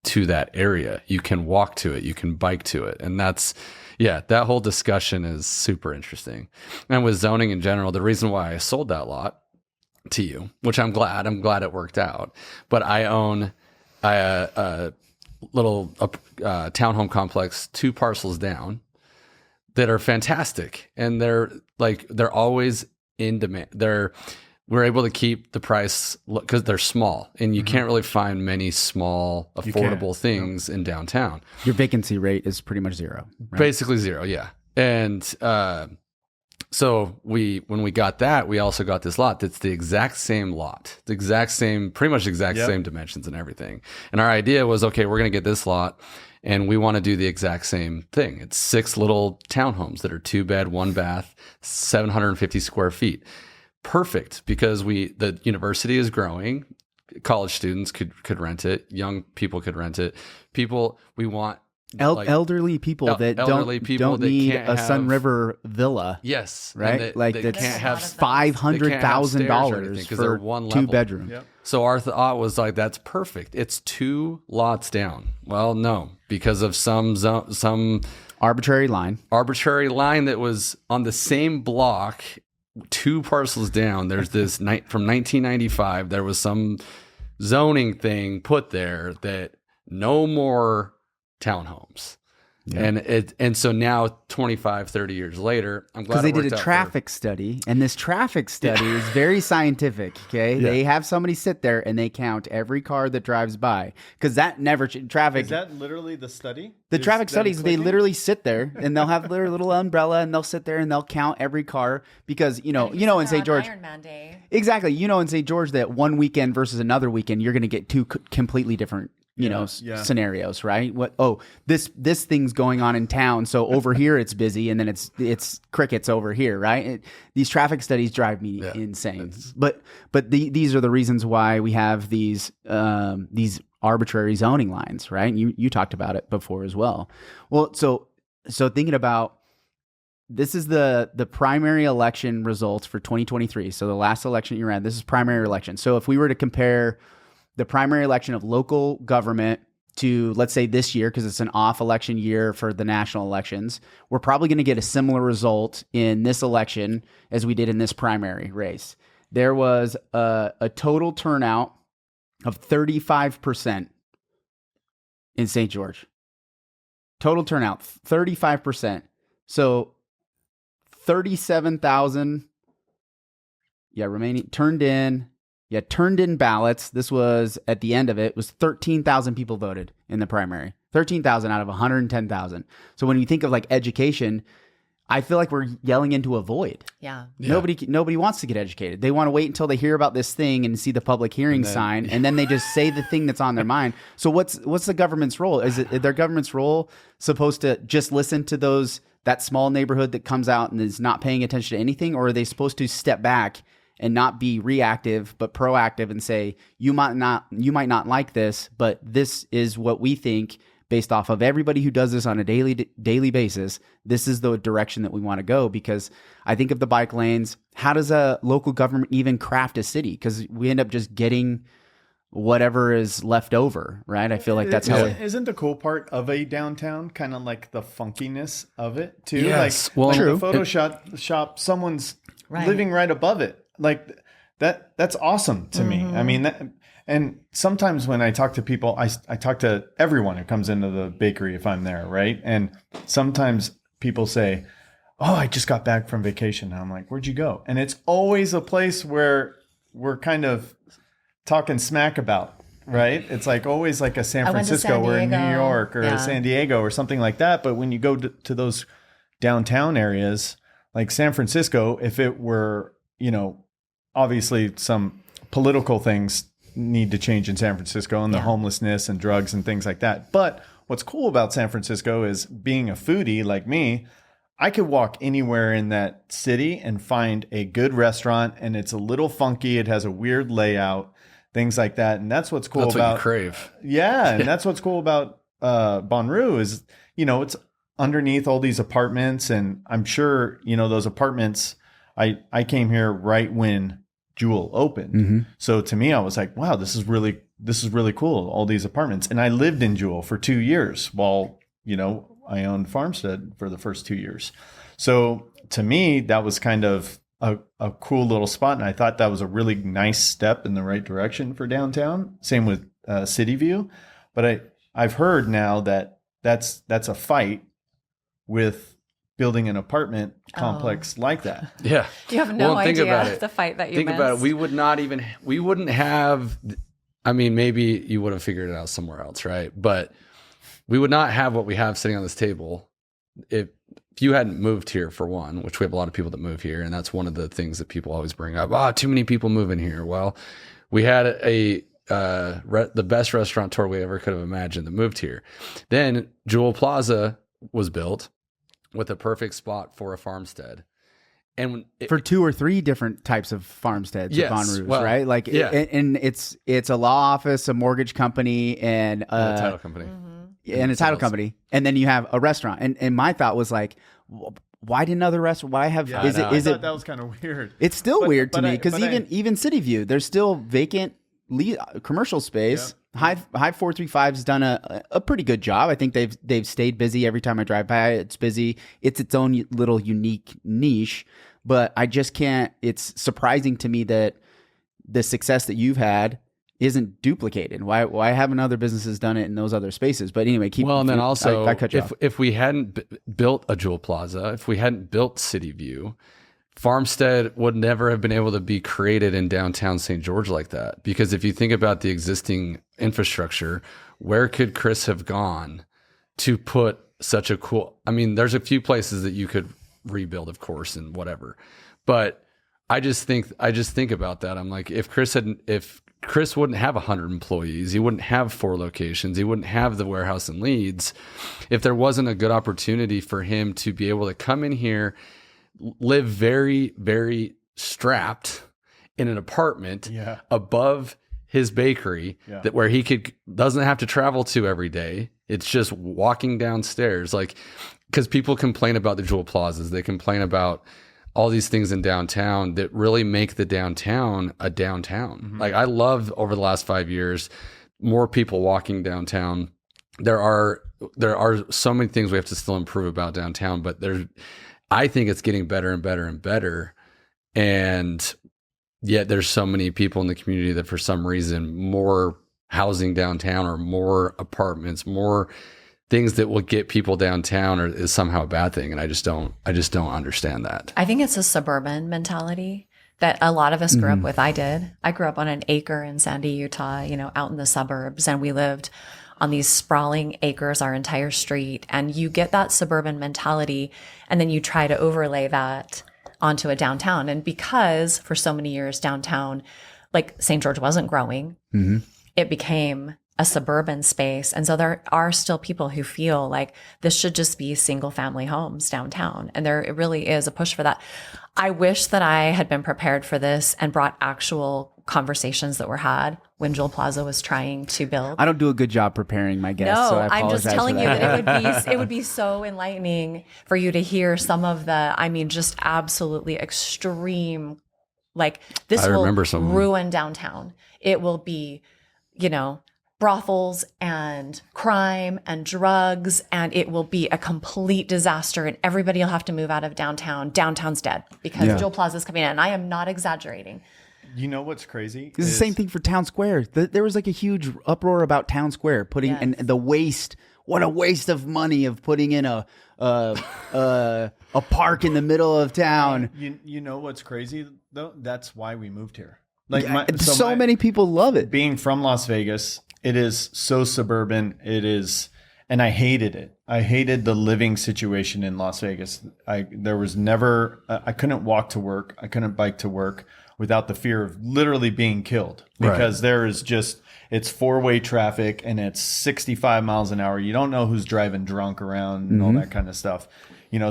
to that area. You can walk to it, you can bike to it. And that's, that whole discussion is super interesting. And with zoning in general, the reason why I sold that lot to you, which I'm glad it worked out. But I own a little townhome complex 2 parcels down that are fantastic, and they're always in demand. We're able to keep the price because they're small, and you can't really find many small affordable things in downtown. Your vacancy rate is pretty much zero, right? Basically zero, yeah. And so when we got that, we also got this lot that's the exact same lot, the exact same, pretty much exact same dimensions and everything. And our idea was, okay, we're going to get this lot and we want to do the exact same thing. It's 6 little townhomes that are 2 bed, 1 bath, 750 square feet. Perfect, because the university is growing. College students could rent it. Young people could rent it. We want elderly people that don't need a Sun River villa. Yes, right. That can't have $500,000 for one 2 bedroom. Yep. So our thought was like, that's perfect. It's 2 lots down. Well, no, because of some arbitrary line that was on the same block, 2 parcels down. There's this from 1995. There was some zoning thing put there that no more townhomes. And so now 25, 30 years later, I'm glad because they did a traffic study, and this traffic study is very scientific. Okay. They have somebody sit there and they count every car that drives by, because that never traffic. Is that literally the study? The traffic studies, they literally sit there and they'll have their little umbrella and they'll sit there and they'll count every car, because in St. George, Iron Man Day. Exactly. In St. George, that one weekend versus another weekend, you're going to get 2 completely different scenarios, right? This thing's going on in town, so over here it's busy, and then it's crickets over here, right? These traffic studies drive me insane. But these are the reasons why we have these arbitrary zoning lines, right? You talked about it before as well. Well, so thinking about, this is the primary election results for 2023. So the last election you ran, this is primary election. So if we were to compare the primary election of local government to, let's say, this year, because it's an off election year for the national elections, we're probably going to get a similar result in this election as we did in this primary race. There was a total turnout of 35% in St. George. Total turnout, 35%. So 37,000 remaining turned in ballots. This was, at the end of it, was 13,000 people voted in the primary. 13,000 out of 110,000. So when you think of like education, I feel like we're yelling into a void. Yeah. Nobody wants to get educated. They want to wait until they hear about this thing and see the public hearing sign, and then they just say the thing that's on their mind. So what's the government's role? Is their government's role supposed to just listen to that small neighborhood that comes out and is not paying attention to anything, or are they supposed to step back and not be reactive but proactive and say, you might not like this, but this is what we think, based off of everybody who does this on a daily basis, this is the direction that we want to go? Because I think of the bike lanes, how does a local government even craft a city? Because we end up just getting whatever is left over, right? I feel like that's how Isn't the cool part of a downtown kind of like the funkiness of it too? Yes. Like, Well, like the Photoshop, someone's Right. living right above it. Like that's awesome to me. I mean, and sometimes when I talk to people, I talk to everyone who comes into the bakery if I'm there, right? And sometimes people say, "Oh, I just got back from vacation." And I'm like, "Where'd you go?" And it's always a place where we're kind of talking smack about, right? It's like always like a San Francisco or a New York or a San Diego or something like that. But when you go to those downtown areas, like San Francisco, if it were, obviously some political things need to change in San Francisco and the homelessness and drugs and things like that. But what's cool about San Francisco is being a foodie like me, I could walk anywhere in that city and find a good restaurant, and it's a little funky. It has a weird layout, things like that. And that's what's cool That's about what you crave. Yeah. And that's what's cool about Bonrue is, it's underneath all these apartments. And I'm sure, those apartments, I came here right when Jewel opened. So to me, I was like, wow, this is really cool. All these apartments. And I lived in Jewel for 2 years while, I owned Farmstead for the first 2 years. So to me, that was kind of a cool little spot. And I thought that was a really nice step in the right direction for downtown. Same with City View. But I've heard now that that's a fight with building an apartment complex like that. Yeah. You have no think idea about it. the fight that you Think missed. about it. We wouldn't have, maybe you would have figured it out somewhere else, right? But we would not have what we have sitting on this table if you hadn't moved here, for one, which we have a lot of people that move here. And that's one of the things that people always bring up. Too many people move in here. Well, we had the best restaurateur we ever could have imagined that moved here. Then Jewel Plaza was built with a perfect spot for a farmstead. And for 2 or 3 different types of farmsteads, yes, Bonrues, well, right? Like, yeah. and it's a law office, a mortgage company, and a title company. And a title company, and then you have a restaurant. And my thought was like, why didn't other restaurant? Why have? Yeah, is it? That was kind of weird. It's still weird to me but because even City View, there's still vacant commercial space. Yeah. High 435's done a pretty good job. I think they've stayed busy every time I drive by. It's busy. It's its own little unique niche, but I just can't. It's surprising to me that the success that you've had isn't duplicated. Why haven't other businesses done it in those other spaces? But anyway, and then also, I cut you off. If we hadn't built a Jewel Plaza, if we hadn't built City View, Farmstead would never have been able to be created in downtown St. George like that. Because if you think about the existing infrastructure, where could Chris have gone to put such a cool? There's a few places that you could rebuild, of course, and whatever. But I just think about that. I'm like, if Chris wouldn't have 100 employees, he wouldn't have 4 locations, he wouldn't have the warehouse in Leeds, if there wasn't a good opportunity for him to be able to come in here, live very, very strapped in an apartment above his bakery that where he doesn't have to travel to every day. It's just walking downstairs. Like, because people complain about the Jewel Plazas, they complain about all these things in downtown that really make the downtown a downtown. Mm-hmm. Like, I love over the last 5 years, more people walking downtown. There are so many things we have to still improve about downtown, but I think it's getting better and better and better. And yet there's so many people in the community that for some reason more housing downtown or more apartments, more things that will get people downtown is somehow a bad thing. And I just don't understand that. I think it's a suburban mentality that a lot of us grew up with. I did. I grew up on an acre in Sandy, Utah, out in the suburbs, and we lived on these sprawling acres, our entire street. And you get that suburban mentality, and then you try to overlay that onto a downtown. And because for so many years downtown, like St. George wasn't growing, it became a suburban space. And so there are still people who feel like this should just be single family homes downtown. And it really is a push for that. I wish that I had been prepared for this and brought actual conversations that were had when Jewel Plaza was trying to build. I don't do a good job prepreparing my guests. No, so I I'm just apologize telling for you that. that it would be so enlightening for you to hear some of the, just absolutely extreme, like this will ruin downtown. It will be brothels and crime and drugs, and it will be a complete disaster, and everybody will have to move out of downtown. Downtown's dead because Jewel Plaza is coming in. And I am not exaggerating. You know what's crazy? It's the same thing for Town Square. There was like a huge uproar about Town Square putting and the waste. What a waste of money of putting in a park in the middle of town. You know what's crazy though? That's why we moved here. Many people love it. Being from Las Vegas, it is so suburban. It is, and I hated it. I hated the living situation in Las Vegas. I couldn't walk to work. I couldn't bike to work without the fear of literally being killed, because there is just, it's four-way traffic and it's 65 miles an hour. You don't know who's driving drunk around and all that kind of stuff.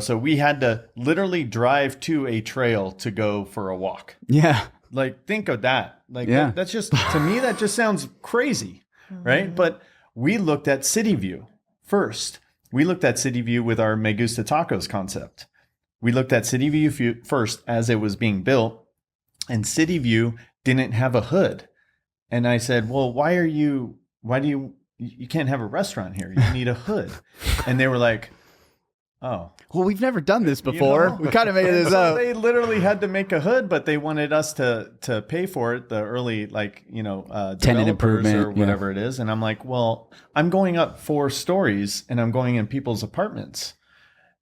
So we had to literally drive to a trail to go for a walk. Yeah. Like, think of that. Like, that's just, to me, that just sounds crazy, right? But we looked at City View first. We looked at City View with our Me Gusta Tacos concept. We looked at City View first as it was being built, and City View didn't have a hood. And I said, well, why do you can't have a restaurant here. You need a hood. And they were like, oh. Well, we've never done this before. We kind of made this up. They literally had to make a hood, but they wanted us to pay for it, the early, tenant improvement or whatever it is. And I'm like, well, I'm going up 4 stories and I'm going in people's apartments.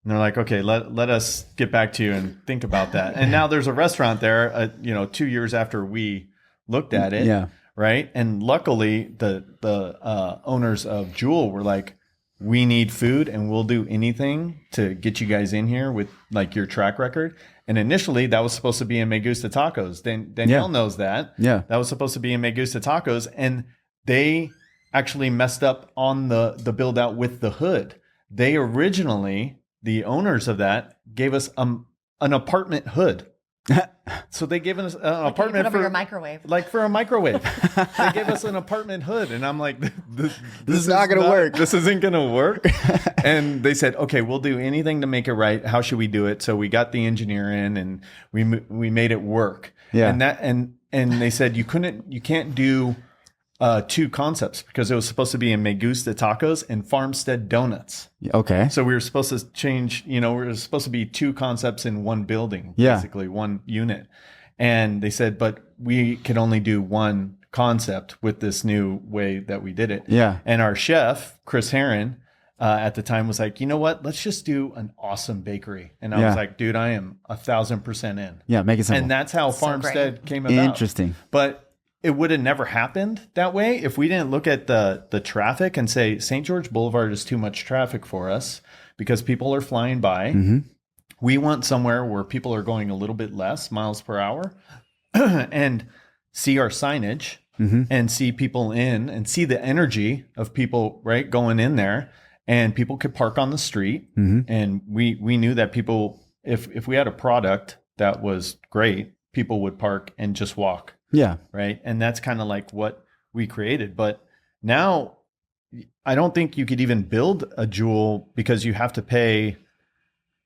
And they're like, okay, let us get back to you and think about that. And now there's a restaurant there, 2 years after we looked at it. Yeah. Right. And luckily the owners of Jewel were like, we need food and we'll do anything to get you guys in here with like your track record. And initially that was supposed to be in Me Gusta Tacos. Dannielle knows that. Yeah. That was supposed to be in Me Gusta Tacos. And they actually messed up on the build out with the hood. They originally, the owners of that, gave us an apartment hood. So they gave us an apartment for your microwave. Like for a microwave. They gave us an apartment hood. And I'm like, this is not going to work. This isn't going to work. And they said, okay, we'll do anything to make it right. How should we do it? So we got the engineer in and we made it work. Yeah. And they said, you can't do 2 concepts because it was supposed to be in Me Gusta Tacos and Farmstead Donuts. Okay. So we were supposed to change, we were supposed to be 2 concepts in one building, basically one unit. And they said, but we could only do 1 concept with this new way that we did it. Yeah. And our chef, Chris Herron, at the time was like, you know what? Let's just do an awesome bakery. And I was like, dude, I am 1,000% in. Yeah, make it simple. And that's how Farmstead came about. Interesting. But it would have never happened that way if we didn't look at the traffic and say St. George Boulevard is too much traffic for us because people are flying by. Mm-hmm. We want somewhere where people are going a little bit less miles per hour and see our signage and see people in and see the energy of people, right, going in there. And people could park on the street. Mm-hmm. And we knew that people, if we had a product that was great, people would park and just walk. Yeah. Right. And that's kind of like what we created. But now I don't think you could even build a Jewel because you have to pay.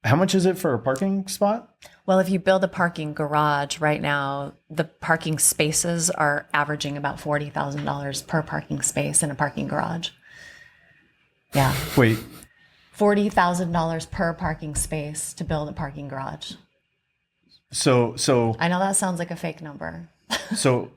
How much is it for a parking spot? Well, if you build a parking garage right now, the parking spaces are averaging about $40,000 per parking space in a parking garage. Yeah. Wait. $40,000 per parking space to build a parking garage. So I know that sounds like a fake number. So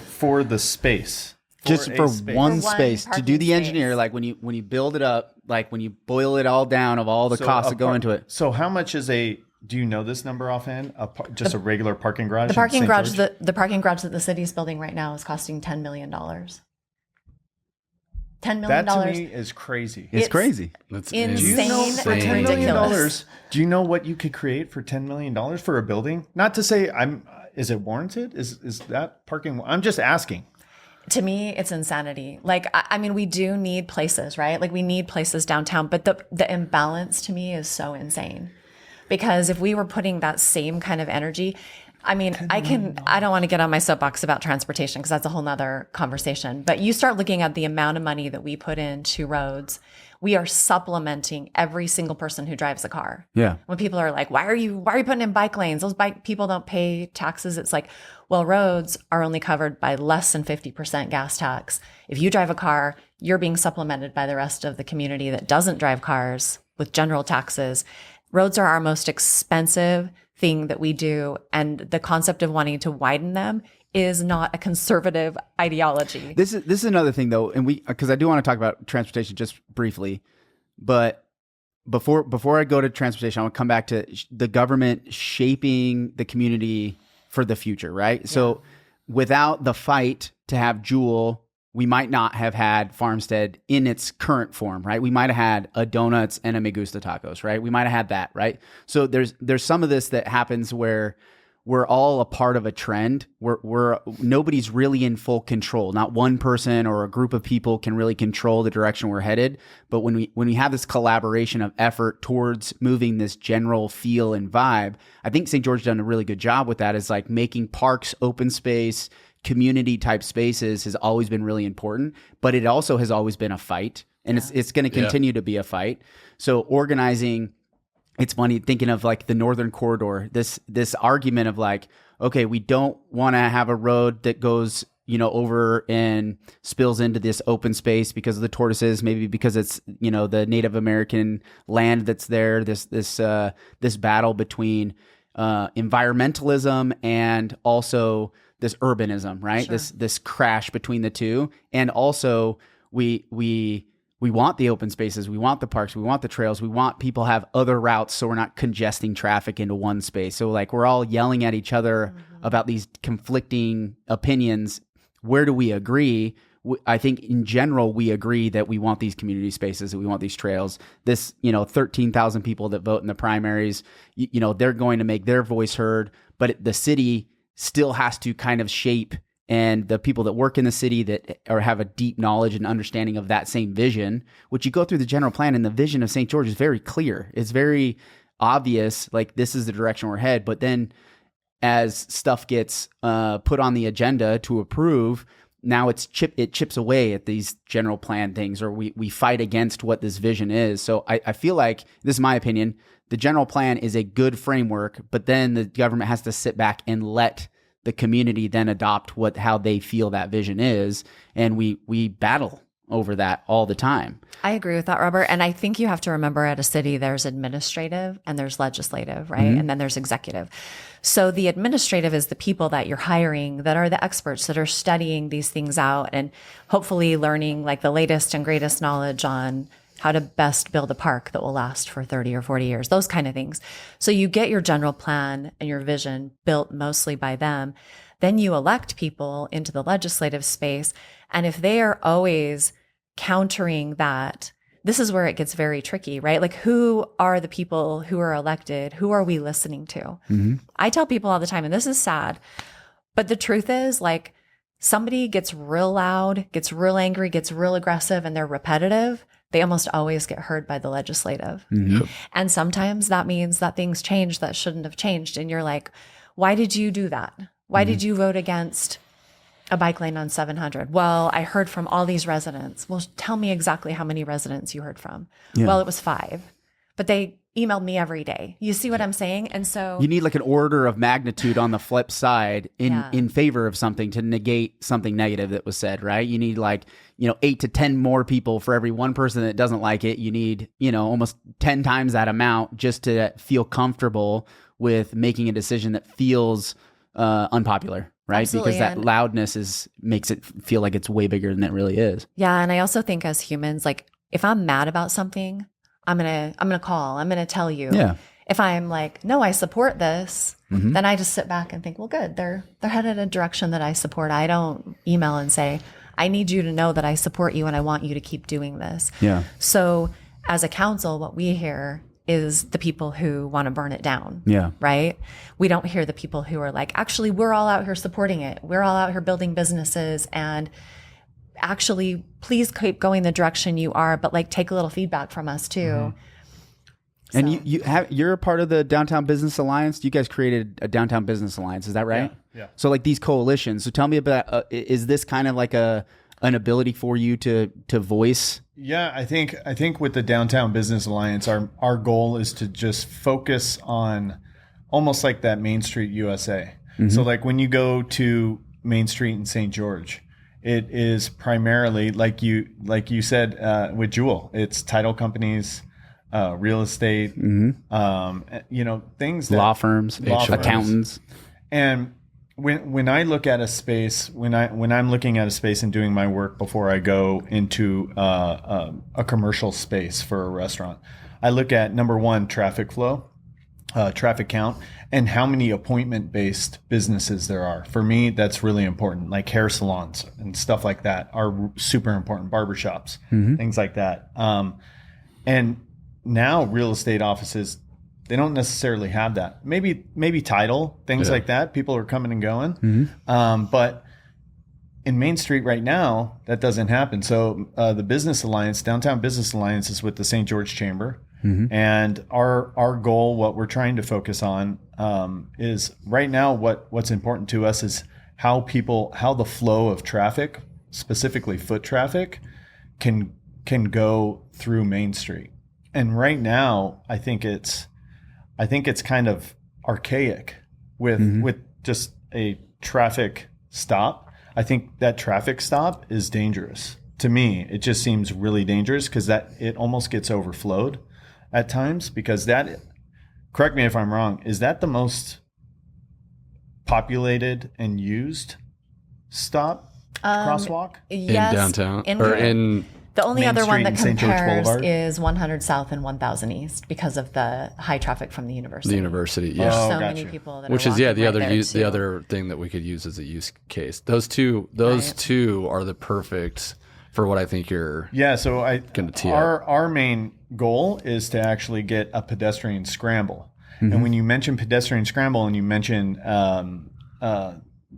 for the space, just for one space to do the engineer, like when you build it up, like when you boil it all down of all the costs that go into it. So how much is do you know this number offhand? Just a regular parking garage? The parking garage that the city's building right now is costing $10 million. $10 million. That to me is crazy. It's crazy. That's insane. For $10 million, do you know what you could create for $10 million for a building? Not to say is it warranted? Is that parking? I'm just asking. To me, it's insanity. Like, I mean, we do need places, right? Like we need places downtown, but the imbalance to me is so insane because if we were putting that same kind of energy, I mean, I don't want to get on my soapbox about transportation because that's a whole nother conversation, but you start looking at the amount of money that we put into roads. We are supplementing every single person who drives a car. Yeah. When people are like, why are you putting in bike lanes? Those bike people don't pay taxes. It's like, well, roads are only covered by less than 50% gas tax. If you drive a car, you're being supplemented by the rest of the community that doesn't drive cars with general taxes. Roads are our most expensive thing that we do. And the concept of wanting to widen them is not a conservative ideology. This is another thing though. And because I do want to talk about transportation just briefly, but before I go to transportation, I want to come back to the government shaping the community for the future, right? Yeah. So without the fight to have Jewel, we might not have had Farmstead in its current form, right? We might have had a donuts and a Me Gusta tacos, right? We might have had that, right? So there's some of this that happens where we're all a part of a trend. We're nobody's really in full control. Not one person or a group of people can really control the direction we're headed. But when we have this collaboration of effort towards moving this general feel and vibe, I think St. George done a really good job with that. Is like making parks, open space, community type spaces has always been really important, but it also has always been a fight, and it's going to continue to be a fight. So organizing, it's funny thinking of like the Northern Corridor, this argument of like, okay, we don't want to have a road that goes, over and spills into this open space because of the tortoises, maybe because it's, the Native American land that's there, this battle between environmentalism and also this urbanism, right? Sure. This crash between the two. And also we want the open spaces, we want the parks, we want the trails, we want people to have other routes so we're not congesting traffic into one space. So like we're all yelling at each other about these conflicting opinions. Where do we agree? I think in general, we agree that we want these community spaces, that we want these trails. This, 13,000 people that vote in the primaries, they're going to make their voice heard, but the city still has to kind of shape, and the people that work in the city that have a deep knowledge and understanding of that same vision, which you go through the general plan, and the vision of St. George is very clear. It's very obvious, like this is the direction we're headed. But then as stuff gets put on the agenda to approve, now it chips away at these general plan things, or we fight against what this vision is. So I feel like, this is my opinion, the general plan is a good framework, but then the government has to sit back and let the community then adopt how they feel that vision is. And we battle over that all the time. I agree with that, Robert. And I think you have to remember, at a city, there's administrative and there's legislative, right? Mm-hmm. And then there's executive. So the administrative is the people that you're hiring that are the experts that are studying these things out and hopefully learning like the latest and greatest knowledge on how to best build a park that will last for 30 or 40 years, those kind of things. So you get your general plan and your vision built mostly by them. Then you elect people into the legislative space. And if they are always countering that, this is where it gets very tricky, right? Like, who are the people who are elected? Who are we listening to? Mm-hmm. I tell people all the time, and this is sad, but the truth is, like, somebody gets real loud, gets real angry, gets real aggressive, and they're repetitive, they almost always get heard by the legislative. Mm-hmm. And sometimes that means that things change that shouldn't have changed. And you're like, why did you do that? Why did you vote against a bike lane on 700? Well, I heard from all these residents. Well, tell me exactly how many residents you heard from. Yeah. Well, it was 5, but they emailed me every day. You see what I'm saying? And so you need like an order of magnitude on the flip side in favor of something to negate something negative that was said, right? You need like, 8 to 10 more people for every one person that doesn't like it. You need, almost 10 times that amount just to feel comfortable with making a decision that feels unpopular. Right? Absolutely. Because that loudness makes it feel like it's way bigger than it really is. Yeah. And I also think as humans, like, if I'm mad about something, I'm going to call, I'm going to tell you. Yeah. If I'm like, no, I support this, then I just sit back and think, well, good. They're headed a direction that I support. I don't email and say, I need you to know that I support you and I want you to keep doing this. Yeah. So as a council, what we hear is the people who want to burn it down. Yeah. Right? We don't hear the people who are like, actually, we're all out here supporting it. We're all out here building businesses, and actually, please keep going the direction you are, but like take a little feedback from us too. And you're a part of the Downtown Business Alliance. You guys created a Downtown Business Alliance, is that right? Yeah. So like these coalitions. So tell me about is this kind of like an ability for you to voice? Yeah, I think with the Downtown Business Alliance, our goal is to just focus on almost like that Main Street USA. So like when you go to Main Street in St. George, it is primarily like you said with Jewel, it's title companies, real estate, things that Law firms, accountants. And when I look at a space, when I'm looking at a space and doing my work before I go into a commercial space for a restaurant, I look at number one, traffic flow, traffic count, and how many appointment-based businesses there are. For me, that's really important. Like hair salons and stuff like that are super important. Barbershops, things like that. And now real estate offices, they don't necessarily have that. Maybe title, things like that. People are coming and going. But in Main Street right now, that doesn't happen. So the Business Alliance, Downtown Business Alliance, is with the St. George Chamber. And our goal, what we're trying to focus on, is right now what's important to us is how the flow of traffic, specifically foot traffic, can go through Main Street. And right now, I think it's kind of archaic with just a traffic stop. I think that traffic stop is dangerous. To me, it just seems really dangerous because it almost gets overflowed at times, because correct me if I'm wrong, is that the most populated and used stop crosswalk? Yes, in downtown the only Main other one Street that and St. George compares Boulevard? is 100 South and 1000 East because of the high traffic from the university. the university. Yeah. So gotcha. many people that Which are is the walking right other there, the too. other thing that we could use as a use case. Those two are the perfect for what I think you're. Yeah, so Gonna tee up. our main goal is to actually get a pedestrian scramble. And when you mention pedestrian scramble and you mention and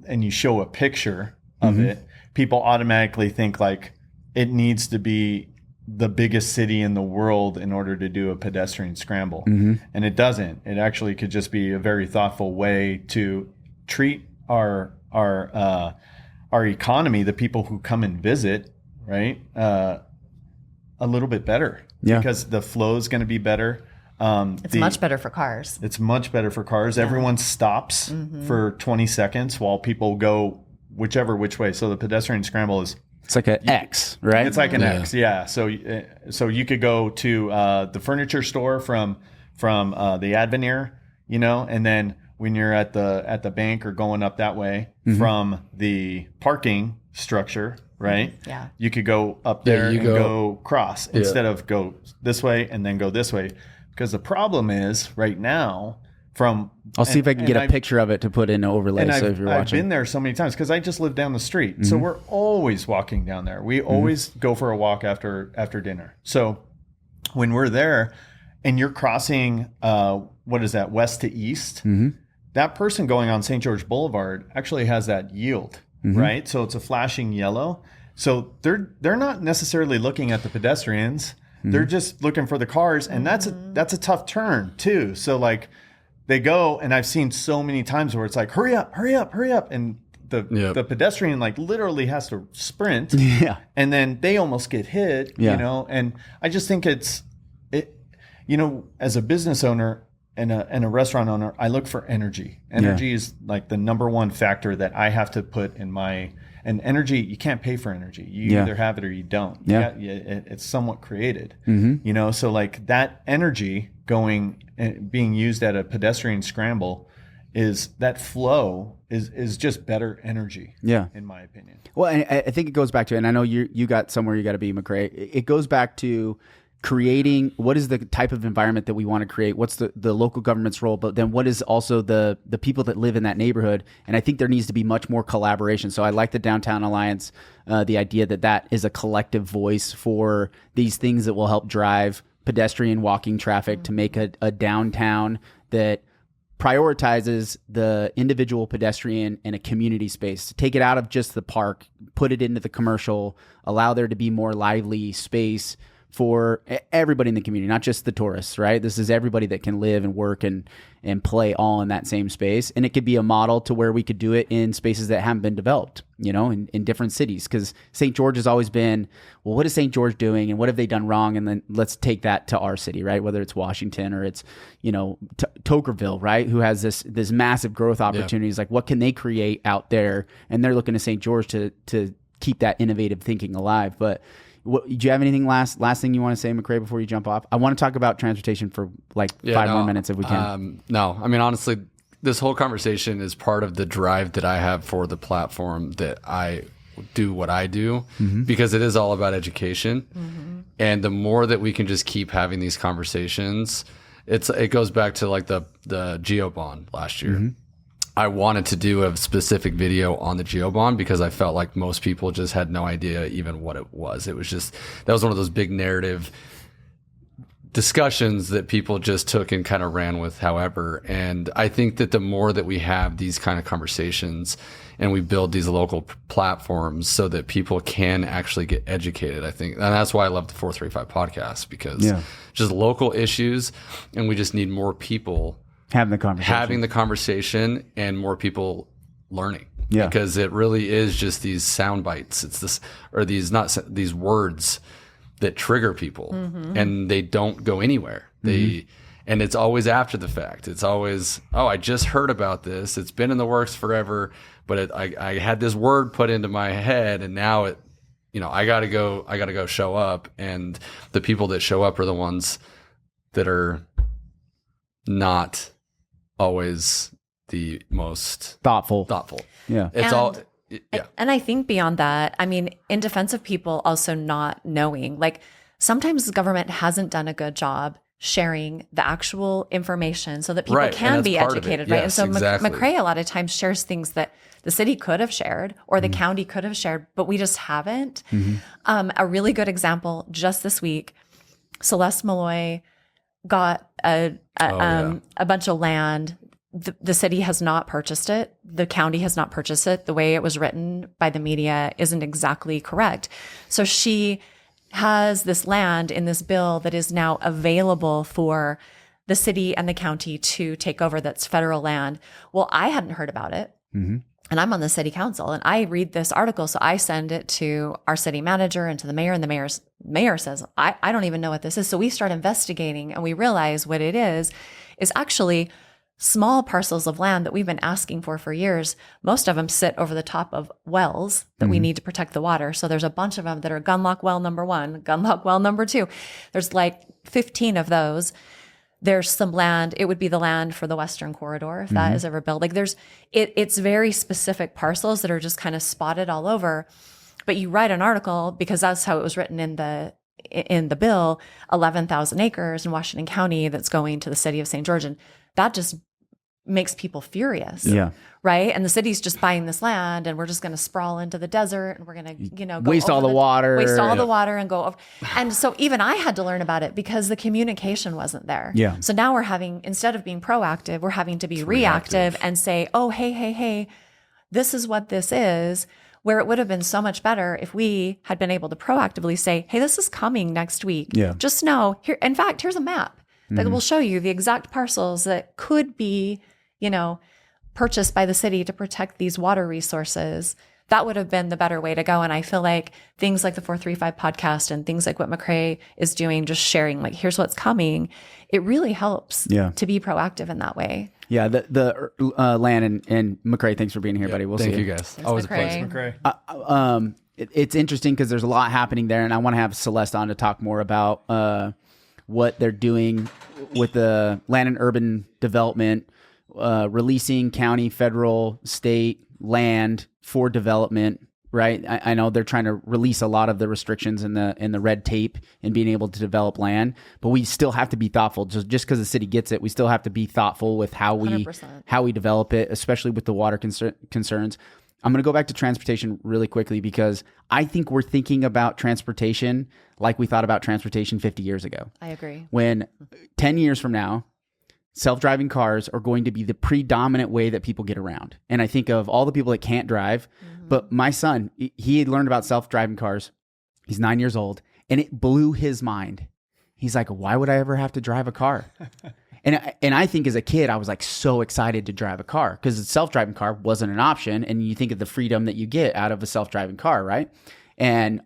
you show a picture of it, people automatically think like it needs to be the biggest city in the world in order to do a pedestrian scramble. And it doesn't. It actually could just be a very thoughtful way to treat our economy, the people who come and visit, right, a little bit better. Yeah. Because the flow is going to be better. It's much better for cars. It's much better for cars. Everyone stops for 20 seconds while people go which way. So the pedestrian scramble is... It's like an X, right? It's like an X, yeah. So you could go to the furniture store from the Avenir, and then when you're at the bank or going up that way from the parking structure, right? Yeah. You could go up there and go cross instead of go this way and then go this way. Because the problem is right now I'll see if I can get a picture of it to put in an overlay. So if you're watching, I've been there so many times because I just live down the street. So we're always walking down there. We always go for a walk after dinner. So when we're there and you're crossing, what is that, west to east, that person going on St. George Boulevard actually has that yield, right? So it's a flashing yellow. So they're not necessarily looking at the pedestrians. They're just looking for the cars. And that's a tough turn too. So like, they go, and I've seen so many times where it's like, hurry up, and the pedestrian like literally has to sprint, and then they almost get hit, And I just think as a business owner and a restaurant owner, I look for energy. Energy is like the number one factor that I have to put in and energy. You can't pay for energy. You either have it or you don't. It's somewhat created, So like that energy being used at a pedestrian scramble is that flow is just better energy. In my opinion. Well, and I think it goes back to, and I know you got somewhere you got to be, McRae. It goes back to creating what is the type of environment that we want to create, what's the local government's role, but then what is also the people that live in that neighborhood. And I think there needs to be much more collaboration. So I like the Downtown Alliance, the idea that is a collective voice for these things that will help drive pedestrian walking traffic to make a downtown that prioritizes the individual pedestrian in a community space. Take it out of just the park, put it into the commercial, allow there to be more lively space for everybody in the community, not just the tourists, right? This is everybody that can live and work and play all in that same space. And it could be a model to where we could do it in spaces that haven't been developed, in different cities. Because St. George has always been, well, what is St. George doing and what have they done wrong? And then let's take that to our city, right? Whether it's Washington or it's, Tokerville, right? Who has this massive growth opportunities. Like, what can they create out there? And they're looking to St. George to keep that innovative thinking alive. But do you have anything last thing you want to say, McCray, before you jump off? I want to talk about transportation for 5 more minutes if we can. No, I mean, honestly, this whole conversation is part of the drive that I have for the platform that I do what I do, because it is all about education. And the more that we can just keep having these conversations, it goes back to like the Geo Bond last year. I wanted to do a specific video on the Geobond because I felt like most people just had no idea even what it was. It was just, that was one of those big narrative discussions that people just took and kind of ran with however. And I think that the more that we have these kind of conversations and we build these local platforms so that people can actually get educated, I think, and that's why I love the 435 podcast, because just local issues, and we just need more people having the conversation and more people learning. Because it really is just these sound bites. It's these words that trigger people, and they don't go anywhere. And it's always after the fact. It's always, oh, I just heard about this. It's been in the works forever, but I had this word put into my head, and now I gotta go show up. And the people that show up are the ones that are not always the most thoughtful. Yeah. And I think beyond that, I mean, in defense of people also not knowing, like sometimes the government hasn't done a good job sharing the actual information so that people can be educated, right? Yes, and so exactly. McCray a lot of times shares things that the city could have shared or the county could have shared, but we just haven't. A really good example just this week, Celeste Malloy got a bunch of land. The city has not purchased it. The county has not purchased it. The way it was written by the media isn't exactly correct. So she has this land in this bill that is now available for the city and the county to take over. That's federal land. Well, I hadn't heard about it. And I'm on the city council and I read this article. So I send it to our city manager and to the mayor, and the mayor says, I don't even know what this is. So we start investigating and we realize what it is actually small parcels of land that we've been asking for years. Most of them sit over the top of wells that we need to protect the water. So there's a bunch of them that are Gunlock Well number 1, Gunlock Well number 2. There's like 15 of those. There's some land, it would be the land for the Western Corridor if that is ever built. Like it's very specific parcels that are just kind of spotted all over. But you write an article, because that's how it was written in the bill, 11,000 acres in Washington County that's going to the city of St. George. And that just makes people furious. Right? And the city's just buying this land and we're just going to sprawl into the desert and we're going to, go waste all the water and go over. And so even I had to learn about it because the communication wasn't there. Yeah. So now we're having, instead of being proactive, we're having to be reactive and say, oh, hey, this is what this is. Where it would have been so much better if we had been able to proactively say, hey, this is coming next week. Yeah. Just know here. In fact, here's a map that will show you the exact parcels that could be, purchased by the city to protect these water resources. That would have been the better way to go. And I feel like things like the 435 podcast and things like what McCray is doing, just sharing, like, here's what's coming. It really helps to be proactive in that way. Yeah. The Lan and McCray, thanks for being here, buddy. We'll see you guys. Thanks, Always McCray. a pleasure. It's interesting because there's a lot happening there, and I want to have Celeste on to talk more about what they're doing with the land and urban development, releasing county, federal, state land for development. Right, I know they're trying to release a lot of the restrictions and the red tape in being able to develop land, but we still have to be thoughtful. Just because the city gets it, we still have to be thoughtful with how we 100%. Develop it, especially with the water concerns. I'm going to go back to transportation really quickly because I think we're thinking about transportation like we thought about transportation 50 years ago. I agree. When 10 years from now, self-driving cars are going to be the predominant way that people get around. And I think of all the people that can't drive, but my son, he had learned about self-driving cars. He's 9 years old. And it blew his mind. He's like, why would I ever have to drive a car? And I think as a kid, I was like so excited to drive a car because a self-driving car wasn't an option. And you think of the freedom that you get out of a self-driving car, right? And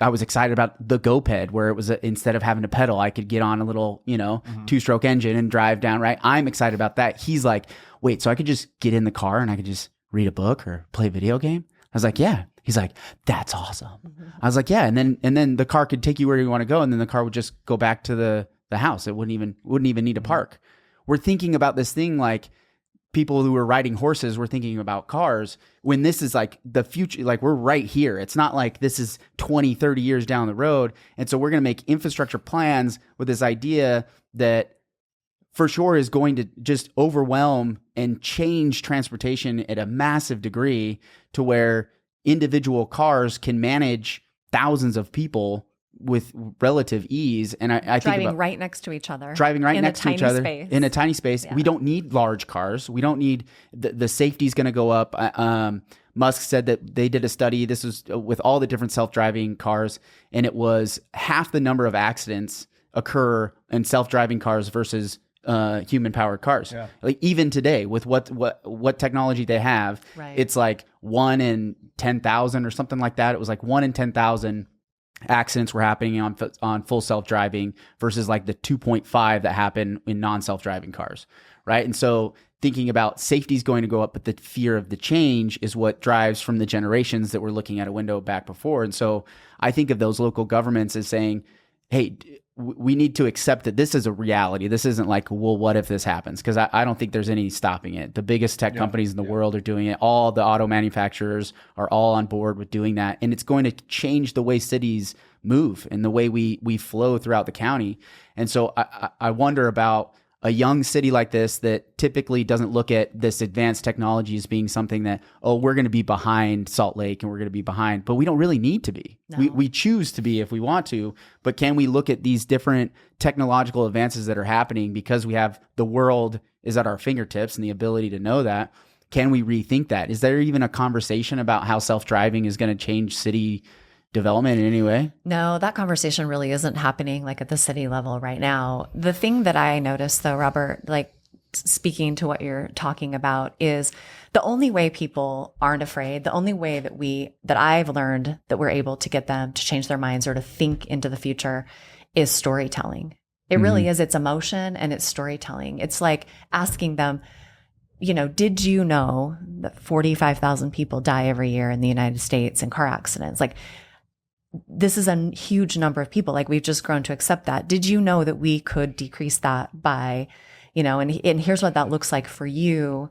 I was excited about the GoPed, where it was instead of having to pedal, I could get on a little, two-stroke engine and drive down, right? I'm excited about that. He's like, wait, so I could just get in the car and I could just read a book or play a video game? I was like, yeah. He's like, that's awesome. I was like, yeah. And then the car could take you where you want to go. And then the car would just go back to the house. It wouldn't even need to park. We're thinking about this thing like people who are riding horses were thinking about cars when this is like the future, like we're right here. It's not like this is 20, 30 years down the road. And so we're going to make infrastructure plans with this idea that for sure is going to just overwhelm and change transportation at a massive degree to where individual cars can manage thousands of people with relative ease. And I think driving right next to each other, in a tiny space. Yeah. We don't need large cars. We don't need the safety is going to go up. Musk said that they did a study. This was with all the different self-driving cars, and it was half the number of accidents occur in self-driving cars versus human-powered cars. Yeah. Like even today, with what technology they have, right. It's like 1 in 10,000 or something like that. It was like 1 in 10,000 accidents were happening on full self-driving versus like the 2.5 that happen in non-self-driving cars, right? And so thinking about safety is going to go up, but the fear of the change is what drives from the generations that we're looking at a window back before. And so I think of those local governments as saying, hey, we need to accept that this is a reality. This isn't like, well, what if this happens? Because I don't think there's any stopping it. The biggest tech companies in the world are doing it. All the auto manufacturers are all on board with doing that. And it's going to change the way cities move and the way we flow throughout the county. And so I wonder about a young city like this that typically doesn't look at this advanced technology as being something that, oh, we're going to be behind Salt Lake and we're going to be behind, but we don't really need to be. No. We choose to be if we want to, but can we look at these different technological advances that are happening because we have the world is at our fingertips and the ability to know that? Can we rethink that? Is there even a conversation about how self-driving is going to change city development in any way? No, that conversation really isn't happening like at the city level right now. The thing that I noticed though, Robert, like speaking to what you're talking about, is the only way people aren't afraid, the only way that I've learned that we're able to get them to change their minds or to think into the future is storytelling. It really is. It's emotion and it's storytelling. It's like asking them, did you know that 45,000 people die every year in the United States in car accidents? Like, this is a huge number of people. Like, we've just grown to accept that. Did you know that we could decrease that by, and here's what that looks like for you,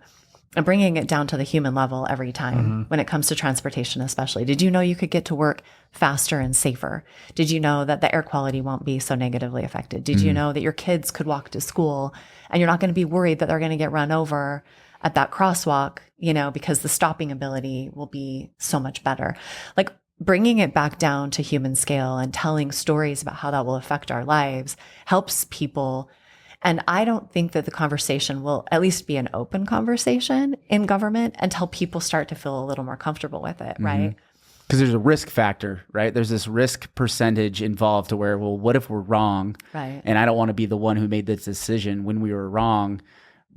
and bringing it down to the human level every time when it comes to transportation, especially. Did you know you could get to work faster and safer? Did you know that the air quality won't be so negatively affected? Did you know that your kids could walk to school and you're not going to be worried that they're going to get run over at that crosswalk, because the stopping ability will be so much better? Like, bringing it back down to human scale and telling stories about how that will affect our lives helps people. And I don't think that the conversation will at least be an open conversation in government until people start to feel a little more comfortable with it, right? Because there's a risk factor, right? There's this risk percentage involved to where, well, what if we're wrong? Right. And I don't want to be the one who made this decision when we were wrong,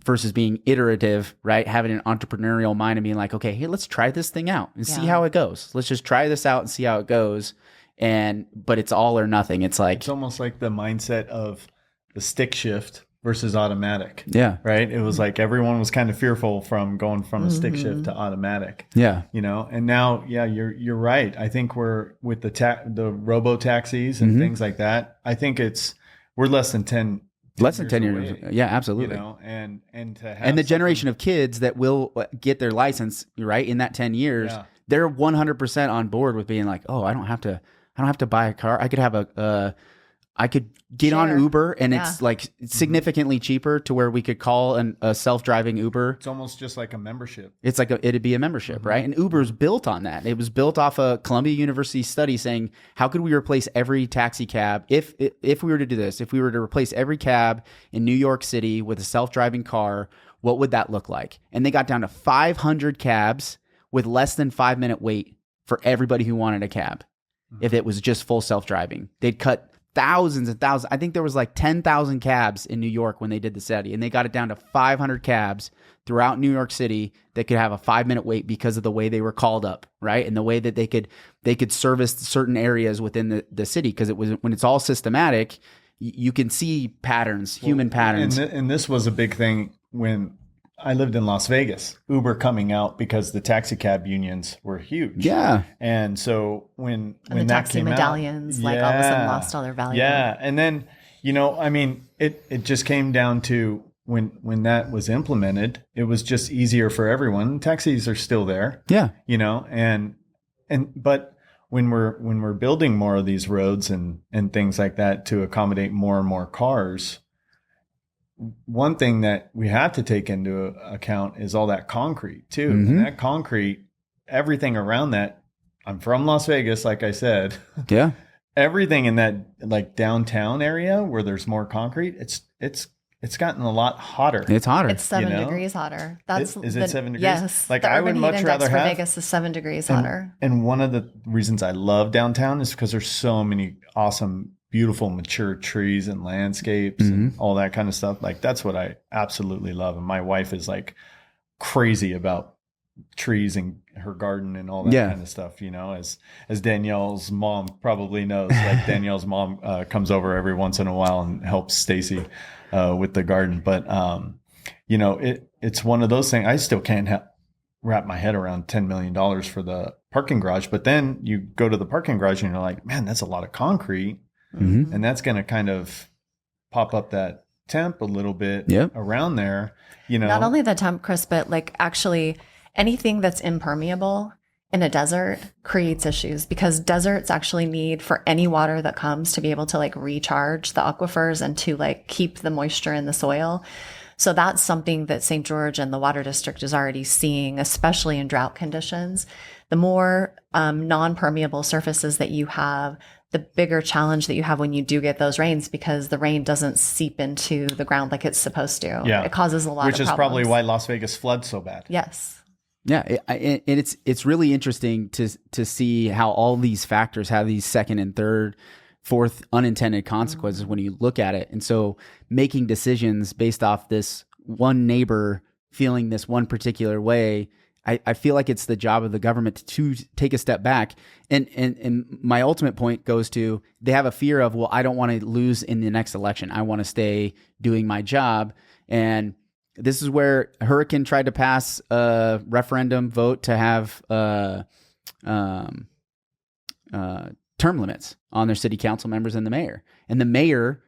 versus being iterative, right? Having an entrepreneurial mind and being like, okay, hey, let's try this thing out and see how it goes. Let's just try this out and see how it goes. But it's all or nothing. It's like, it's almost like the mindset of the stick shift versus automatic. Yeah. Right. It was like everyone was kind of fearful from going from a stick shift to automatic. Yeah. And now, you're right. I think we're with the robo taxis and things like that. I think we're less than 10 years. Yeah, absolutely. And to have and the generation of kids that will get their license, right, in that 10 years, they're 100% on board with being like, oh, I don't have to buy a car. I could have I could get on Uber and it's like significantly cheaper to where we could call a self-driving Uber. It's almost just like a membership. It's like it'd be a membership, right? And Uber's built on that. It was built off a Columbia University study saying, how could we replace every taxi cab if we were to do this? If we were to replace every cab in New York City with a self-driving car, what would that look like? And they got down to 500 cabs with less than 5-minute wait for everybody who wanted a cab. if it was just full self-driving. They'd cut thousands and thousands. I think there was like 10,000 cabs in New York when they did the study, and they got it down to 500 cabs throughout New York City that could have a 5-minute wait because of the way they were called up, right? And the way that they could service certain areas within the city, because it was, when it's all systematic, you can see patterns, human patterns. And this was a big thing when I lived in Las Vegas, Uber coming out because the taxi cab unions were huge. Yeah. And so when the that taxi came medallions, out, like all of a sudden lost all their value. Yeah. And then, I mean, it just came down to when that was implemented, it was just easier for everyone. Taxis are still there. Yeah. But when we're building more of these roads and things like that to accommodate more and more cars, one thing that we have to take into account is all that concrete too. Mm-hmm. And that concrete, everything around that, I'm from Las Vegas, like I said. Yeah. Everything in that like downtown area where there's more concrete, it's gotten a lot hotter. It's hotter. It's 7 degrees hotter. Is it 7 degrees? Yes. Like the I urban would much heat index rather for have Vegas is 7 degrees hotter. And one of the reasons I love downtown is because there's so many awesome, beautiful, mature trees and landscapes and all that kind of stuff. Like that's what I absolutely love. And my wife is like crazy about trees and her garden and all that kind of stuff, as Danielle's mom probably knows. Like Danielle's mom comes over every once in a while and helps Stacy with the garden. But it's one of those things. I still can't wrap my head around $10 million for the parking garage. But then you go to the parking garage and you're like, man, that's a lot of concrete. Mm-hmm. And that's going to kind of pop up that temp a little bit around there, Not only the temp, Chris, but like actually anything that's impermeable in a desert creates issues, because deserts actually need for any water that comes to be able to like recharge the aquifers and to like keep the moisture in the soil. So that's something that St. George and the Water District is already seeing, especially in drought conditions. The more non-permeable surfaces that you have, the bigger challenge that you have when you do get those rains, because the rain doesn't seep into the ground like it's supposed to. Yeah. It causes a lot of problems. Which is probably why Las Vegas floods so bad. Yes. Yeah, and it's really interesting to see how all these factors have these second and third, fourth unintended consequences when you look at it. And so making decisions based off this one neighbor feeling this one particular way, I feel like it's the job of the government to take a step back. And my ultimate point goes to, they have a fear of, well, I don't want to lose in the next election. I want to stay doing my job. And this is where Hurricane tried to pass a referendum vote to have term limits on their city council members and the mayor. And the mayor,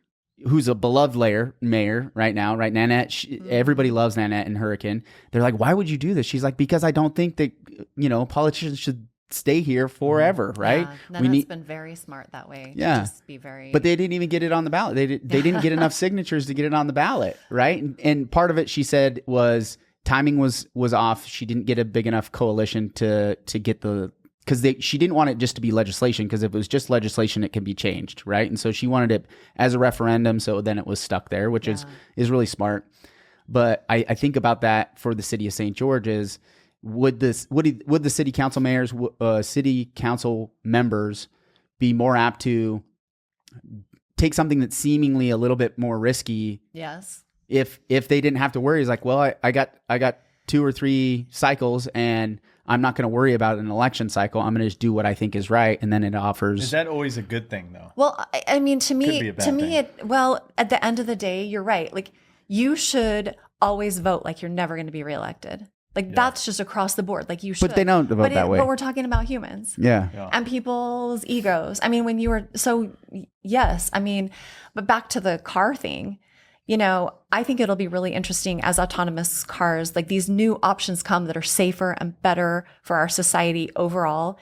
who's a beloved mayor right now, right? Nanette, everybody loves Nanette and Hurricane. They're like, why would you do this? She's like, because I don't think that, politicians should stay here forever, right? Yeah, Nanette's been very smart that way. Yeah. Just be very... But they didn't even get it on the ballot. They didn't get enough signatures to get it on the ballot, right? And part of it, she said, was timing was off. She didn't get a big enough coalition to get because she didn't want it just to be legislation, because if it was just legislation, it can be changed, right? And so she wanted it as a referendum, so then it was stuck there, which is really smart. But I think about that for the city of St. George is, would the city council members be more apt to take something that's seemingly a little bit more risky? Yes. If they didn't have to worry, it's like, well, I got 2 or 3 cycles and I'm not going to worry about an election cycle. I'm going to just do what I think is right. And then it offers. Is that always a good thing though? Well, I mean, to me, at the end of the day, you're right. Like, you should always vote like you're never going to be reaccorded. Like that's just across the board. Like you should. But they don't vote that way. But we're talking about humans. Yeah. And people's egos. I mean, yes. I mean, but back to the car thing, I think it'll be really interesting as autonomous cars, like these new options come that are safer and better for our society overall.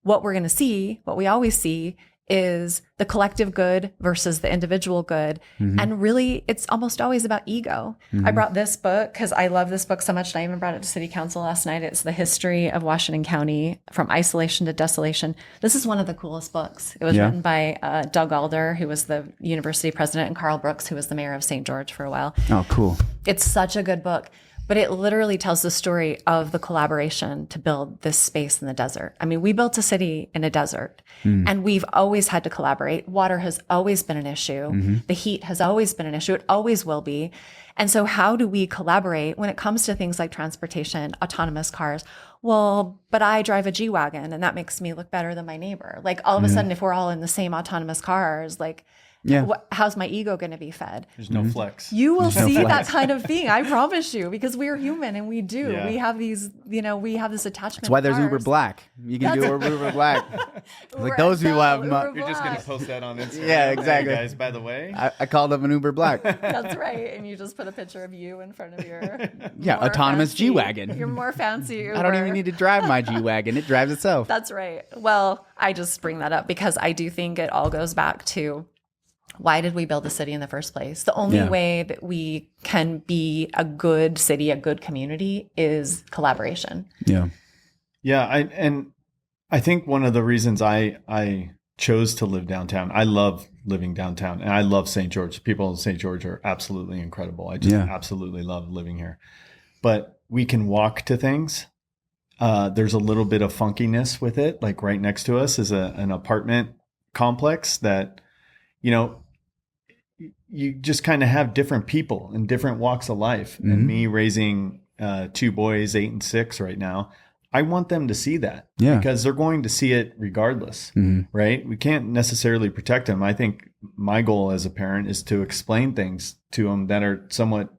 What we're going to see, what we always see, is the collective good versus the individual good. Mm-hmm. And really, it's almost always about ego. Mm-hmm. I brought this book because I love this book so much, and I even brought it to City Council last night. It's The History of Washington County, From Isolation to Desolation. This is one of the coolest books. It was written by Doug Alder, who was the university president, and Carl Brooks, who was the mayor of St. George for a while. Oh, cool. It's such a good book. but it literally tells the story of the collaboration to build this space in the desert. I mean, we built a city in a desert, and we've always had to collaborate. Water has always been an issue. The heat has always been an issue. It always will be. And so how do we collaborate when it comes to things like transportation, autonomous cars? Well, but I drive a G-Wagon and that makes me look better than my neighbor. Like all of a sudden, if we're all in the same autonomous cars, like, how's my ego going to be fed? There's no flex. You will see that kind of thing. I promise you, because we're human and we do. Yeah. We have these, we have this attachment. That's why there's to Uber cars. Black. You can do Uber Black. Like those people have. Uber You're just going Black. to post that on Instagram. Yeah, exactly. Hey guys, by the way. I called them an Uber Black. That's right. And you just put a picture of you in front of your Yeah, more autonomous fancy- G-Wagon. Your more fancy Uber. I don't even need to drive my G-Wagon. It drives itself. That's right. Well, I just bring that up because I do think it all goes back to why did we build the city in the first place? The only way that we can be a good city, a good community is collaboration. Yeah. Yeah, I think one of the reasons I chose to live downtown, I love living downtown, and I love St. George. People in St. George are absolutely incredible. I just absolutely love living here. But we can walk to things. There's a little bit of funkiness with it. Like right next to us is an apartment complex that, you just kind of have different people in different walks of life. And me raising 2 boys, 8 and 6 right now, I want them to see that because they're going to see it regardless, right? We can't necessarily protect them. I think my goal as a parent is to explain things to them that are somewhat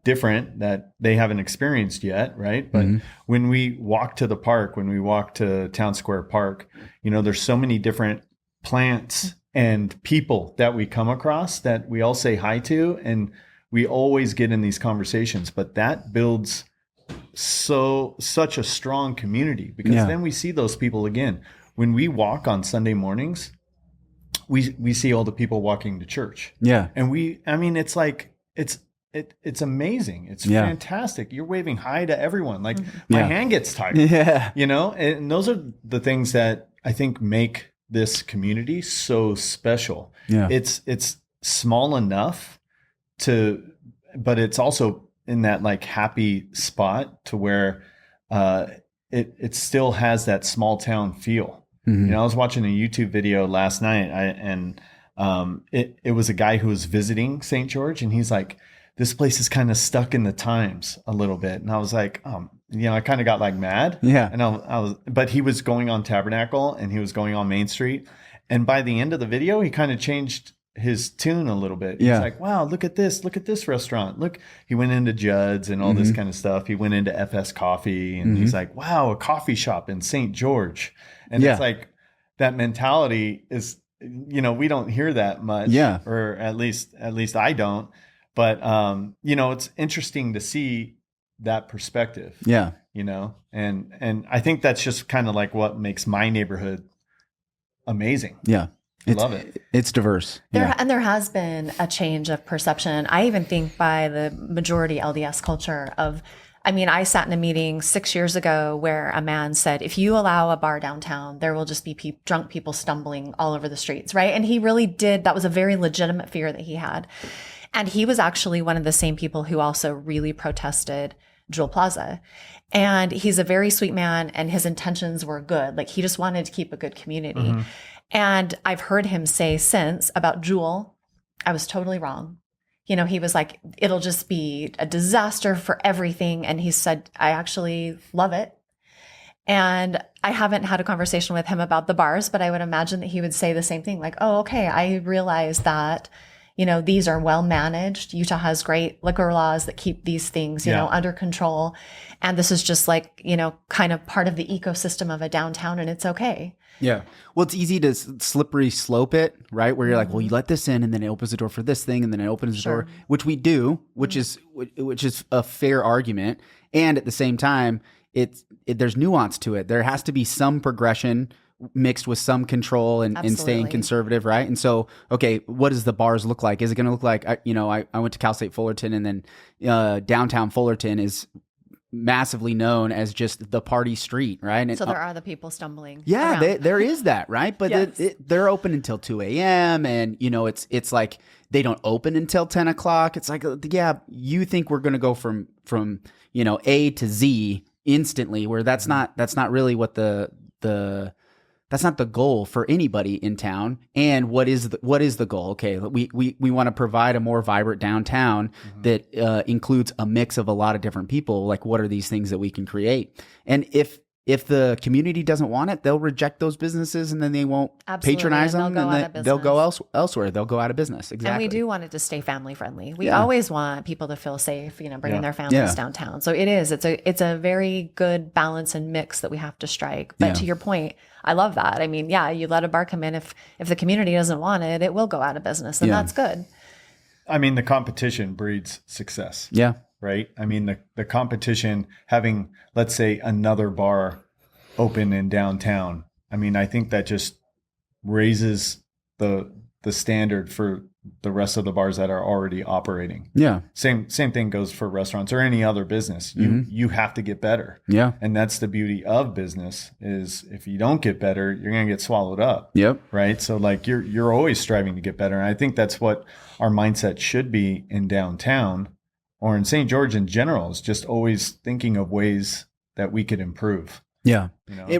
different that they haven't experienced yet, right? But when we walk to the park, when we walk to Town Square Park, there's so many different plants and people that we come across that we all say hi to, and we always get in these conversations. But that builds such a strong community because then we see those people again. When we walk on Sunday mornings, we see all the people walking to church. Yeah. And it's like it's amazing. It's fantastic. You're waving hi to everyone. Like my hand gets tired. Yeah. And those are the things that I think make this community so special. Yeah. It's small enough but it's also in that like happy spot to where it still has that small town feel. I was watching a YouTube video last night and it was a guy who was visiting St. George, and he's like, this place is kind of stuck in the times a little bit. And I was like, I kind of got like mad. Yeah. And but he was going on Tabernacle and he was going on Main Street. And by the end of the video, he kind of changed his tune a little bit. He's like, wow, look at this restaurant. Look, he went into Judd's and all this kind of stuff. He went into FS Coffee and he's like, wow, a coffee shop in St. George. And it's like that mentality is, we don't hear that much. Yeah. Or at least I don't. But, it's interesting to see that perspective. Yeah. And I think that's just kind of like what makes my neighborhood amazing. Yeah. I love it. It's diverse. And there has been a change of perception. I even think by the majority LDS culture I sat in a meeting 6 years ago where a man said, if you allow a bar downtown, there will just be drunk people stumbling all over the streets. Right. And he really did. That was a very legitimate fear that he had. And he was actually one of the same people who also really protested Jewel Plaza. And he's a very sweet man and his intentions were good. Like he just wanted to keep a good community. And I've heard him say since about Jewel, I was totally wrong. He was like, it'll just be a disaster for everything. And he said, I actually love it. And I haven't had a conversation with him about the bars, but I would imagine that he would say the same thing. Like, oh, okay, I realize that these are well managed. Utah has great liquor laws that keep these things, under control. And this is just like, kind of part of the ecosystem of a downtown, and it's okay. Yeah. Well, it's easy to slippery slope it, right? Where you're like, well, you let this in and then it opens the door for this thing and then it opens the door, which we do, which is a fair argument. And at the same time, there's nuance to it. There has to be some progression mixed with some control and staying conservative, right? And so, okay, what does the bars look like? Is it going to look like, I went to Cal State Fullerton, and then downtown Fullerton is massively known as just the party street, right? And, so there are the people stumbling. Yeah, around. there is that, right? But Yes. they're open until 2 a.m. and it's like they don't open until 10 o'clock. It's like, yeah, you think we're going to go from A to Z instantly, where that's not really what that's not the goal for anybody in town. And what is the goal? Okay, we want to provide a more vibrant downtown that includes a mix of a lot of different people. Like, what are these things that we can create? And if the community doesn't want it, they'll reject those businesses, and then they won't patronize them, and they'll go elsewhere. They'll go out of business. Exactly. And we do want it to stay family friendly. We always want people to feel safe, bringing their families downtown. So it's a very good balance and mix that we have to strike. But to your point, I love that. I mean, you let a bar come in. If the community doesn't want it, it will go out of business, and that's good. I mean, the competition breeds success. Yeah. Right? I mean, the competition, having, let's say, another bar open in downtown, I mean, I think that just raises the standard for the rest of the bars that are already operating. Yeah. Same thing goes for restaurants or any other business. You have to get better. Yeah. And that's the beauty of business, is if you don't get better, you're going to get swallowed up. Yep. Right? So like you're always striving to get better. And I think that's what our mindset should be in downtown, or in St. George in general, is just always thinking of ways that we could improve. Yeah.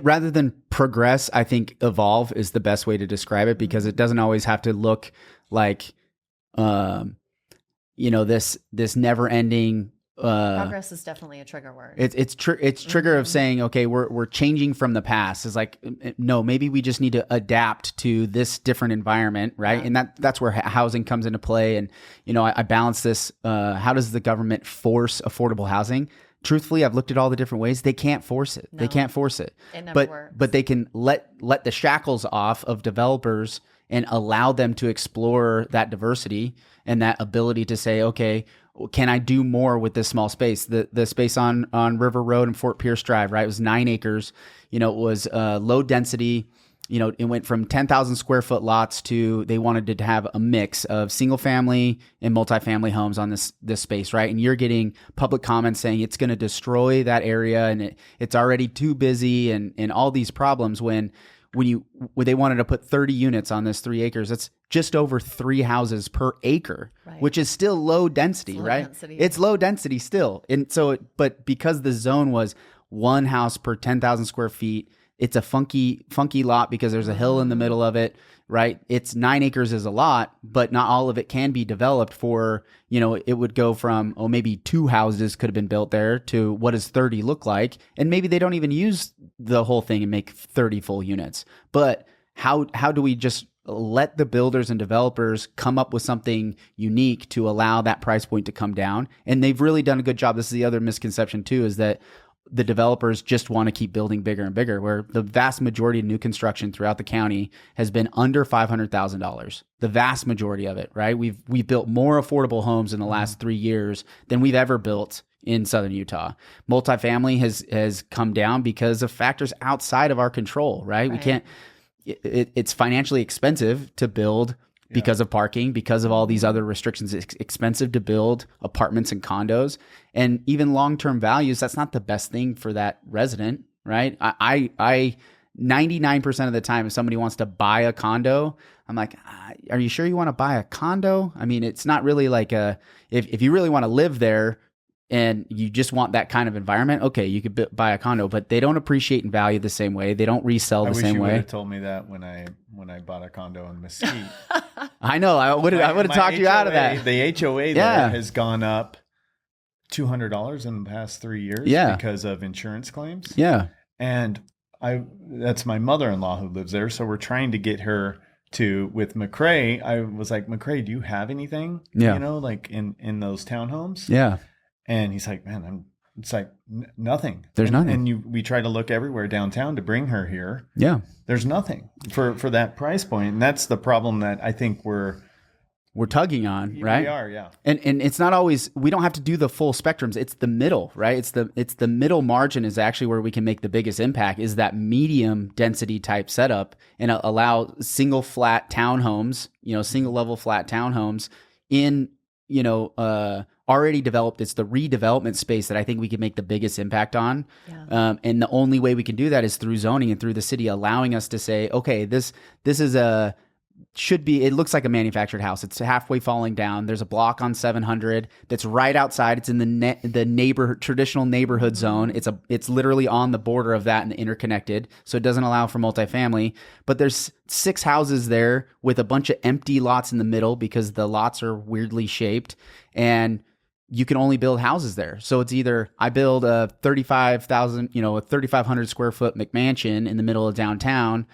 Rather than progress, I think evolve is the best way to describe it, because it doesn't always have to look like, this never ending. Progress is definitely a trigger word. It's trigger of saying, okay, we're changing from the past. It's like, no, maybe we just need to adapt to this different environment, right? And that's where housing comes into play. And I balance this. How does the government force affordable housing? Truthfully, I've looked at all the different ways. They can't force it. No. They can't force it. It never works. But they can let the shackles off of developers and allow them to explore that diversity and that ability to say, okay, can I do more with this small space? The space on River Road and Fort Pierce Drive, right? It was 9 acres. It was low density. It went from 10,000 square foot lots to, they wanted to have a mix of single family and multifamily homes on this space, right? And you're getting public comments saying it's going to destroy that area and it's already too busy and all these problems when they wanted to put 30 units on this 3 acres. That's just over 3 houses per acre, right, which is still low density, right? It's low density still. And so, but because the zone was 1 house per 10,000 square feet, it's a funky lot because there's a hill in the middle of it, right? It's 9 acres is a lot, but not all of it can be developed for, it would go from, maybe 2 houses could have been built there to what does 30 look like? And maybe they don't even use the whole thing and make 30 full units. But how do we just let the builders and developers come up with something unique to allow that price point to come down? And they've really done a good job. This is the other misconception too, is that the developers just want to keep building bigger and bigger, where the vast majority of new construction throughout the county has been under $500,000. The vast majority of it, right? We've built more affordable homes in the last 3 years than we've ever built in Southern Utah. Multifamily has come down because of factors outside of our control, right? We can't, it's financially expensive to build because of parking, because of all these other restrictions. It's expensive to build apartments and condos, and even long-term values. That's not the best thing for that resident, right? I 99% of the time, if somebody wants to buy a condo, I'm like, are you sure you want to buy a condo? I mean, it's not really like if you really want to live there and you just want that kind of environment, okay, you could buy a condo, but they don't appreciate and value the same way. They don't resell the same way. I wish you would have told me that when I bought a condo in Mesquite. I know. I would have talked you out of that. The HOA there has gone up $200 in the past 3 years because of insurance claims. Yeah. And that's my mother-in-law who lives there. So we're trying to get her with McCrae. I was like, McCrae, do you have anything, like in those townhomes? Yeah. And he's like, man, it's like nothing. There's nothing. And we try to look everywhere downtown to bring her here. Yeah. There's nothing for that price point. And that's the problem that I think we're tugging on, right? We are, yeah. And it's not always, we don't have to do the full spectrums. It's the middle, right? It's the middle margin is actually where we can make the biggest impact, is that medium density type setup, and allow single flat townhomes, single level flat townhomes in, already developed. It's the redevelopment space that I think we can make the biggest impact on. Yeah. And the only way we can do that is through zoning and through the city allowing us to say, okay, this is it looks like a manufactured house. It's halfway falling down. There's a block on 700 that's right outside. It's in the traditional neighborhood zone. It's literally on the border of that and interconnected. So it doesn't allow for multifamily, but there's 6 houses there with a bunch of empty lots in the middle because the lots are weirdly shaped, and you can only build houses there. So it's either I build a 3,500 square foot McMansion in the middle of downtown,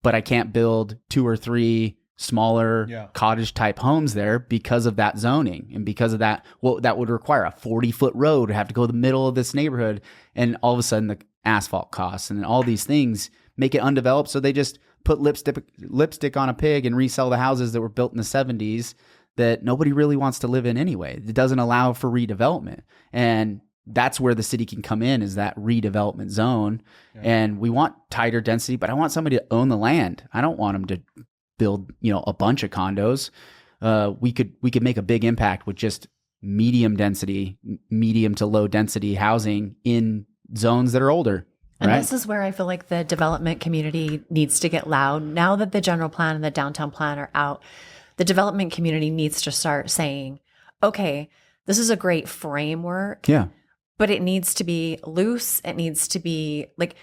but I can't build 2 or 3 smaller cottage type homes there because of that zoning. And because of that, that would require a 40-foot road to have to go to the middle of this neighborhood. And all of a sudden the asphalt costs and all these things make it undeveloped. So they just put lipstick on a pig and resell the houses that were built in the 70s that nobody really wants to live in anyway. It doesn't allow for redevelopment. And that's where the city can come in, is that redevelopment zone. Yeah. And we want tighter density, but I want somebody to own the land. I don't want them to build, a bunch of condos. We could make a big impact with just medium to low density housing in zones that are older. And this is where I feel like the development community needs to get loud. Now that the general plan and the downtown plan are out, the development community needs to start saying, okay, this is a great framework. Yeah. But it needs to be loose. It needs to be like,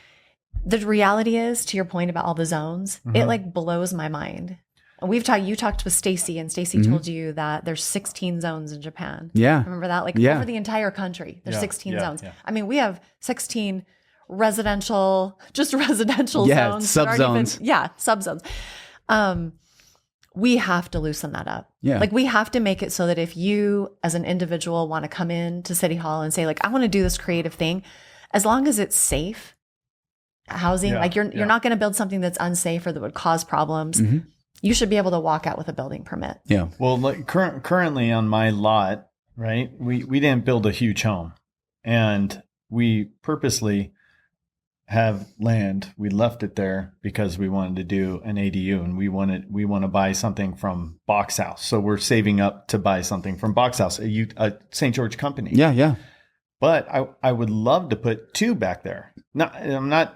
the reality is, to your point about all the zones, it like blows my mind. And you talked with Stacy, and Stacy told you that there's 16 zones in Japan. Yeah. Remember that? Over the entire country, there's 16 zones. Yeah. I mean, we have 16 residential zones. Subzones. Subzones. We have to loosen that up. Yeah. Like, we have to make it so that if you as an individual want to come in to City Hall and say, like, I want to do this creative thing, as long as it's safe housing, you're not going to build something that's unsafe or that would cause problems. You should be able to walk out with a building permit. Yeah. Well, like currently on my lot, right, we didn't build a huge home, and we purposely have land. We left it there because we wanted to do an ADU, and we want to buy something from Box House. So we're saving up to buy something from Box House, a St. George company. Yeah, yeah. But I would love to put 2 back there. I'm not,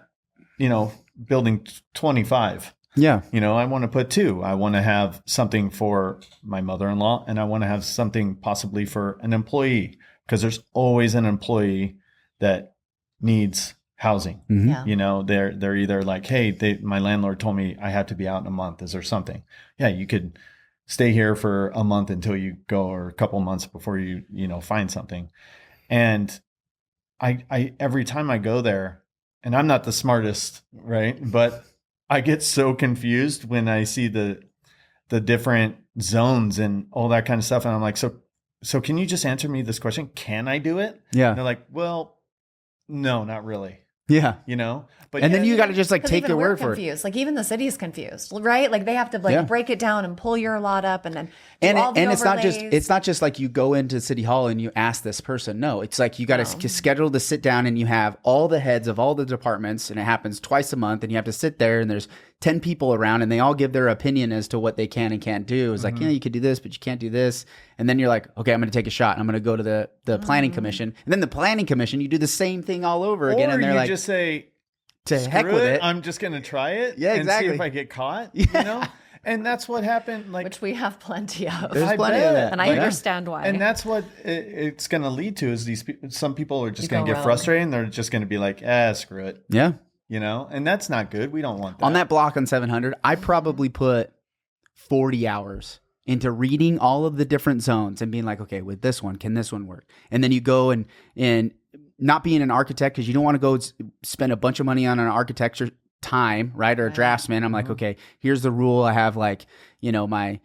building 25. Yeah. I want to put 2. I want to have something for my mother-in-law, and I want to have something possibly for an employee, because there's always an employee that needs housing. Yeah. They're either like, hey, my landlord told me I have to be out in a month. Is there something? Yeah, you could stay here for a month until you go, or a couple months before you find something. And I every time I go there, and I'm not the smartest, right? But I get so confused when I see the different zones and all that kind of stuff. And I'm like, so can you just answer me this question? Can I do it? Yeah. And they're like, well, no, not really. Yeah. But then you got to just take your word for it. Like, even the city is confused, right? Like, they have to break it down and pull your lot up, and then all the overlays. It's not just like you go into City Hall and you ask this person. No, it's like you got to schedule to sit down, and you have all the heads of all the departments, and it happens twice a month, and you have to sit there, and there's 10 people around, and they all give their opinion as to what they can and can't do. It's like, you could do this, but you can't do this. And then you're like, okay, I'm going to take a shot, and I'm going to go to the planning commission. And then the planning commission, you do the same thing all over again. Or and they're you like, just say, to heck with it. I'm just going to try it. Yeah, exactly. And see if I get caught, And that's what happened. Which we have plenty of. There's plenty of that. And I understand why. And that's what it's going to lead to, is some people are just going to get frustrated, and they're just going to be like, screw it. Yeah. And that's not good. We don't want that. On that block on 700, I probably put 40 hours into reading all of the different zones and being like, okay, with this one, can this one work? And then you go and not being an architect, because you don't want to go spend a bunch of money on an architecture time, right? Or a draftsman. I'm like, okay, here's the rule. I have like, my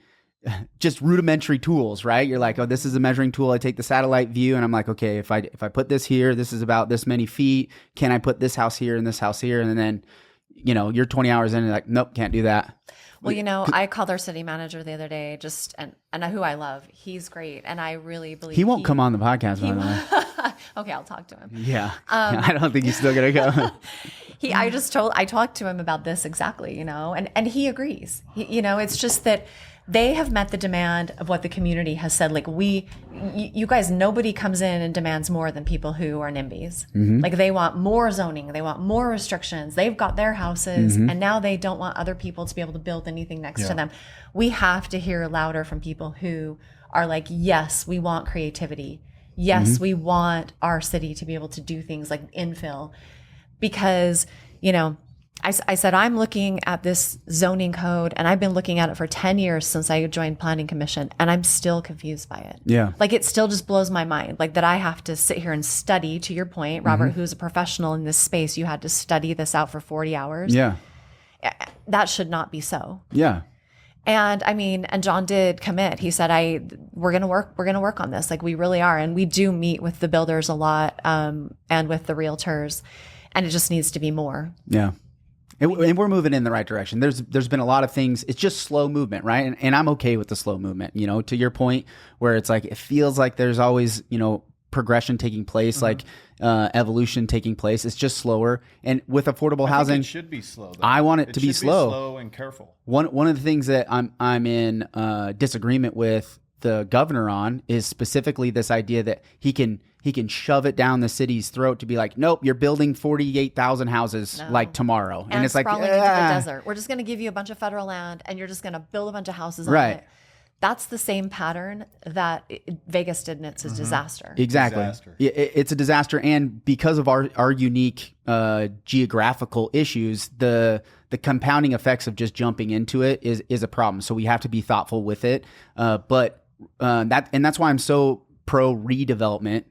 just rudimentary tools, right? You're like, oh, this is a measuring tool. I take the satellite view, and I'm like, okay, if I put this here, this is about this many feet. Can I put this house here and this house here? And then, you're 20 hours in and you're like, nope, can't do that. Well, I called our city manager the other day, and who I love. He's great, and I really believe he won't come on the podcast, by the way. Okay, I'll talk to him. Yeah. I don't think he's still gonna go. I talked to him about this exactly, and he agrees. It's just that they have met the demand of what the community has said. Like you guys, nobody comes in and demands more than people who are NIMBYs. Mm-hmm. Like they want more zoning, they want more restrictions. They've got their houses, and now they don't want other people to be able to build anything next to them. We have to hear louder from people who are like, yes, we want creativity. Yes, we want our city to be able to do things like infill, because I said, I'm looking at this zoning code, and I've been looking at it for 10 years since I joined Planning Commission, and I'm still confused by it. Yeah. Like, it still just blows my mind. Like, that I have to sit here and study, to your point, Robert, who's a professional in this space, you had to study this out for 40 hours. Yeah. That should not be so. Yeah. And and John did commit. He said, we're going to work on this. Like, we really are. And we do meet with the builders a lot, and with the realtors, and it just needs to be more. Yeah. And we're moving in the right direction. There's been a lot of things. It's just slow movement, right? And I'm okay with the slow movement, to your point, where it's like, it feels like there's always, progression taking place, like evolution taking place. It's just slower. And with affordable housing, it should be slow, though. I want it to be slow. Slow and careful. One of the things that I'm in disagreement with the governor on is specifically this idea that he can shove it down the city's throat to be like, nope, you're building 48,000 houses like tomorrow. And it's like, into the desert. We're just going to give you a bunch of federal land, and you're just going to build a bunch of houses on it. That's the same pattern that Vegas did, and it's a disaster. Exactly. It's a disaster. And because of our unique geographical issues, the compounding effects of just jumping into it is a problem. So we have to be thoughtful with it. But that's why I'm so pro redevelopment,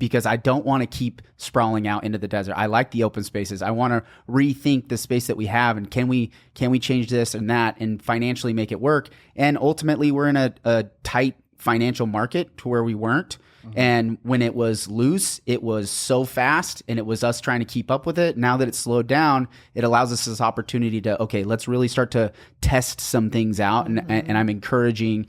because I don't want to keep sprawling out into the desert. I like the open spaces. I want to rethink the space that we have, and can we change this and that and financially make it work? And ultimately, we're in a tight financial market to where we weren't. And when it was loose, it was so fast, and it was us trying to keep up with it. Now that it's slowed down, it allows us this opportunity to, okay, let's really start to test some things out. And I'm encouraging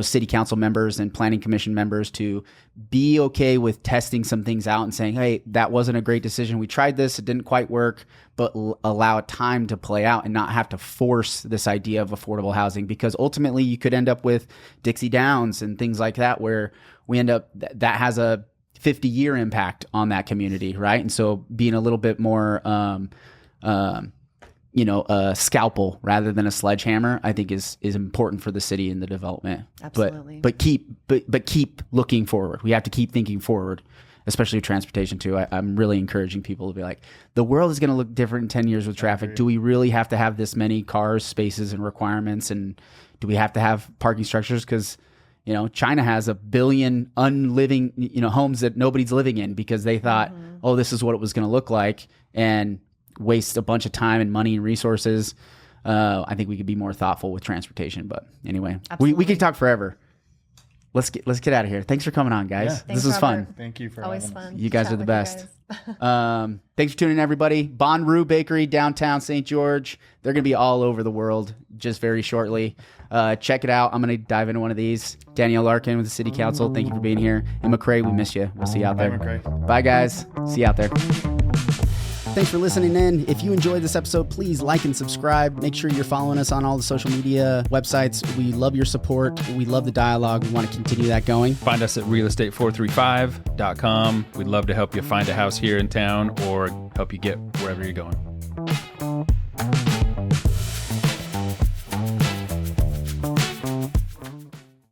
city council members and planning commission members to be okay with testing some things out and saying, hey, that wasn't a great decision. We tried this. It didn't quite work, but allow time to play out and not have to force this idea of affordable housing, because ultimately you could end up with Dixie Downs and things like that, where we end up, that has a 50-year impact on that community. Right. And so being a little bit more, a scalpel rather than a sledgehammer, I think is important for the city and the development. Absolutely. But keep looking forward. We have to keep thinking forward, especially with transportation too. I'm really encouraging people to be like, the world is going to look different in 10 years with traffic. Do we really have to have this many cars, spaces, and requirements? And do we have to have parking structures? Because China has 1 billion unliving, homes that nobody's living in, because they thought, oh, this is what it was going to look like, and waste a bunch of time and money and resources. I think we could be more thoughtful with transportation. But anyway, we could talk forever. Let's get out of here. Thanks for coming on, guys. Yeah. This was fun. Thank you for always having us. fun. You guys are the best. Thanks for tuning in, everybody. Bonrue Bakery, downtown St. George. They're going to be all over the world just very shortly. Check it out. I'm going to dive into one of these. Dannielle Larkin with the City Council. Thank you for being here. And McCrae, we miss you. We'll see you out there. Bye, McCrae. Bye, guys. See you out there. Thanks for listening in. If you enjoyed this episode, please like and subscribe. Make sure you're following us on all the social media websites. We love your support. We love the dialogue. We want to continue that going. Find us at realestate435.com. We'd love to help you find a house here in town or help you get wherever you're going.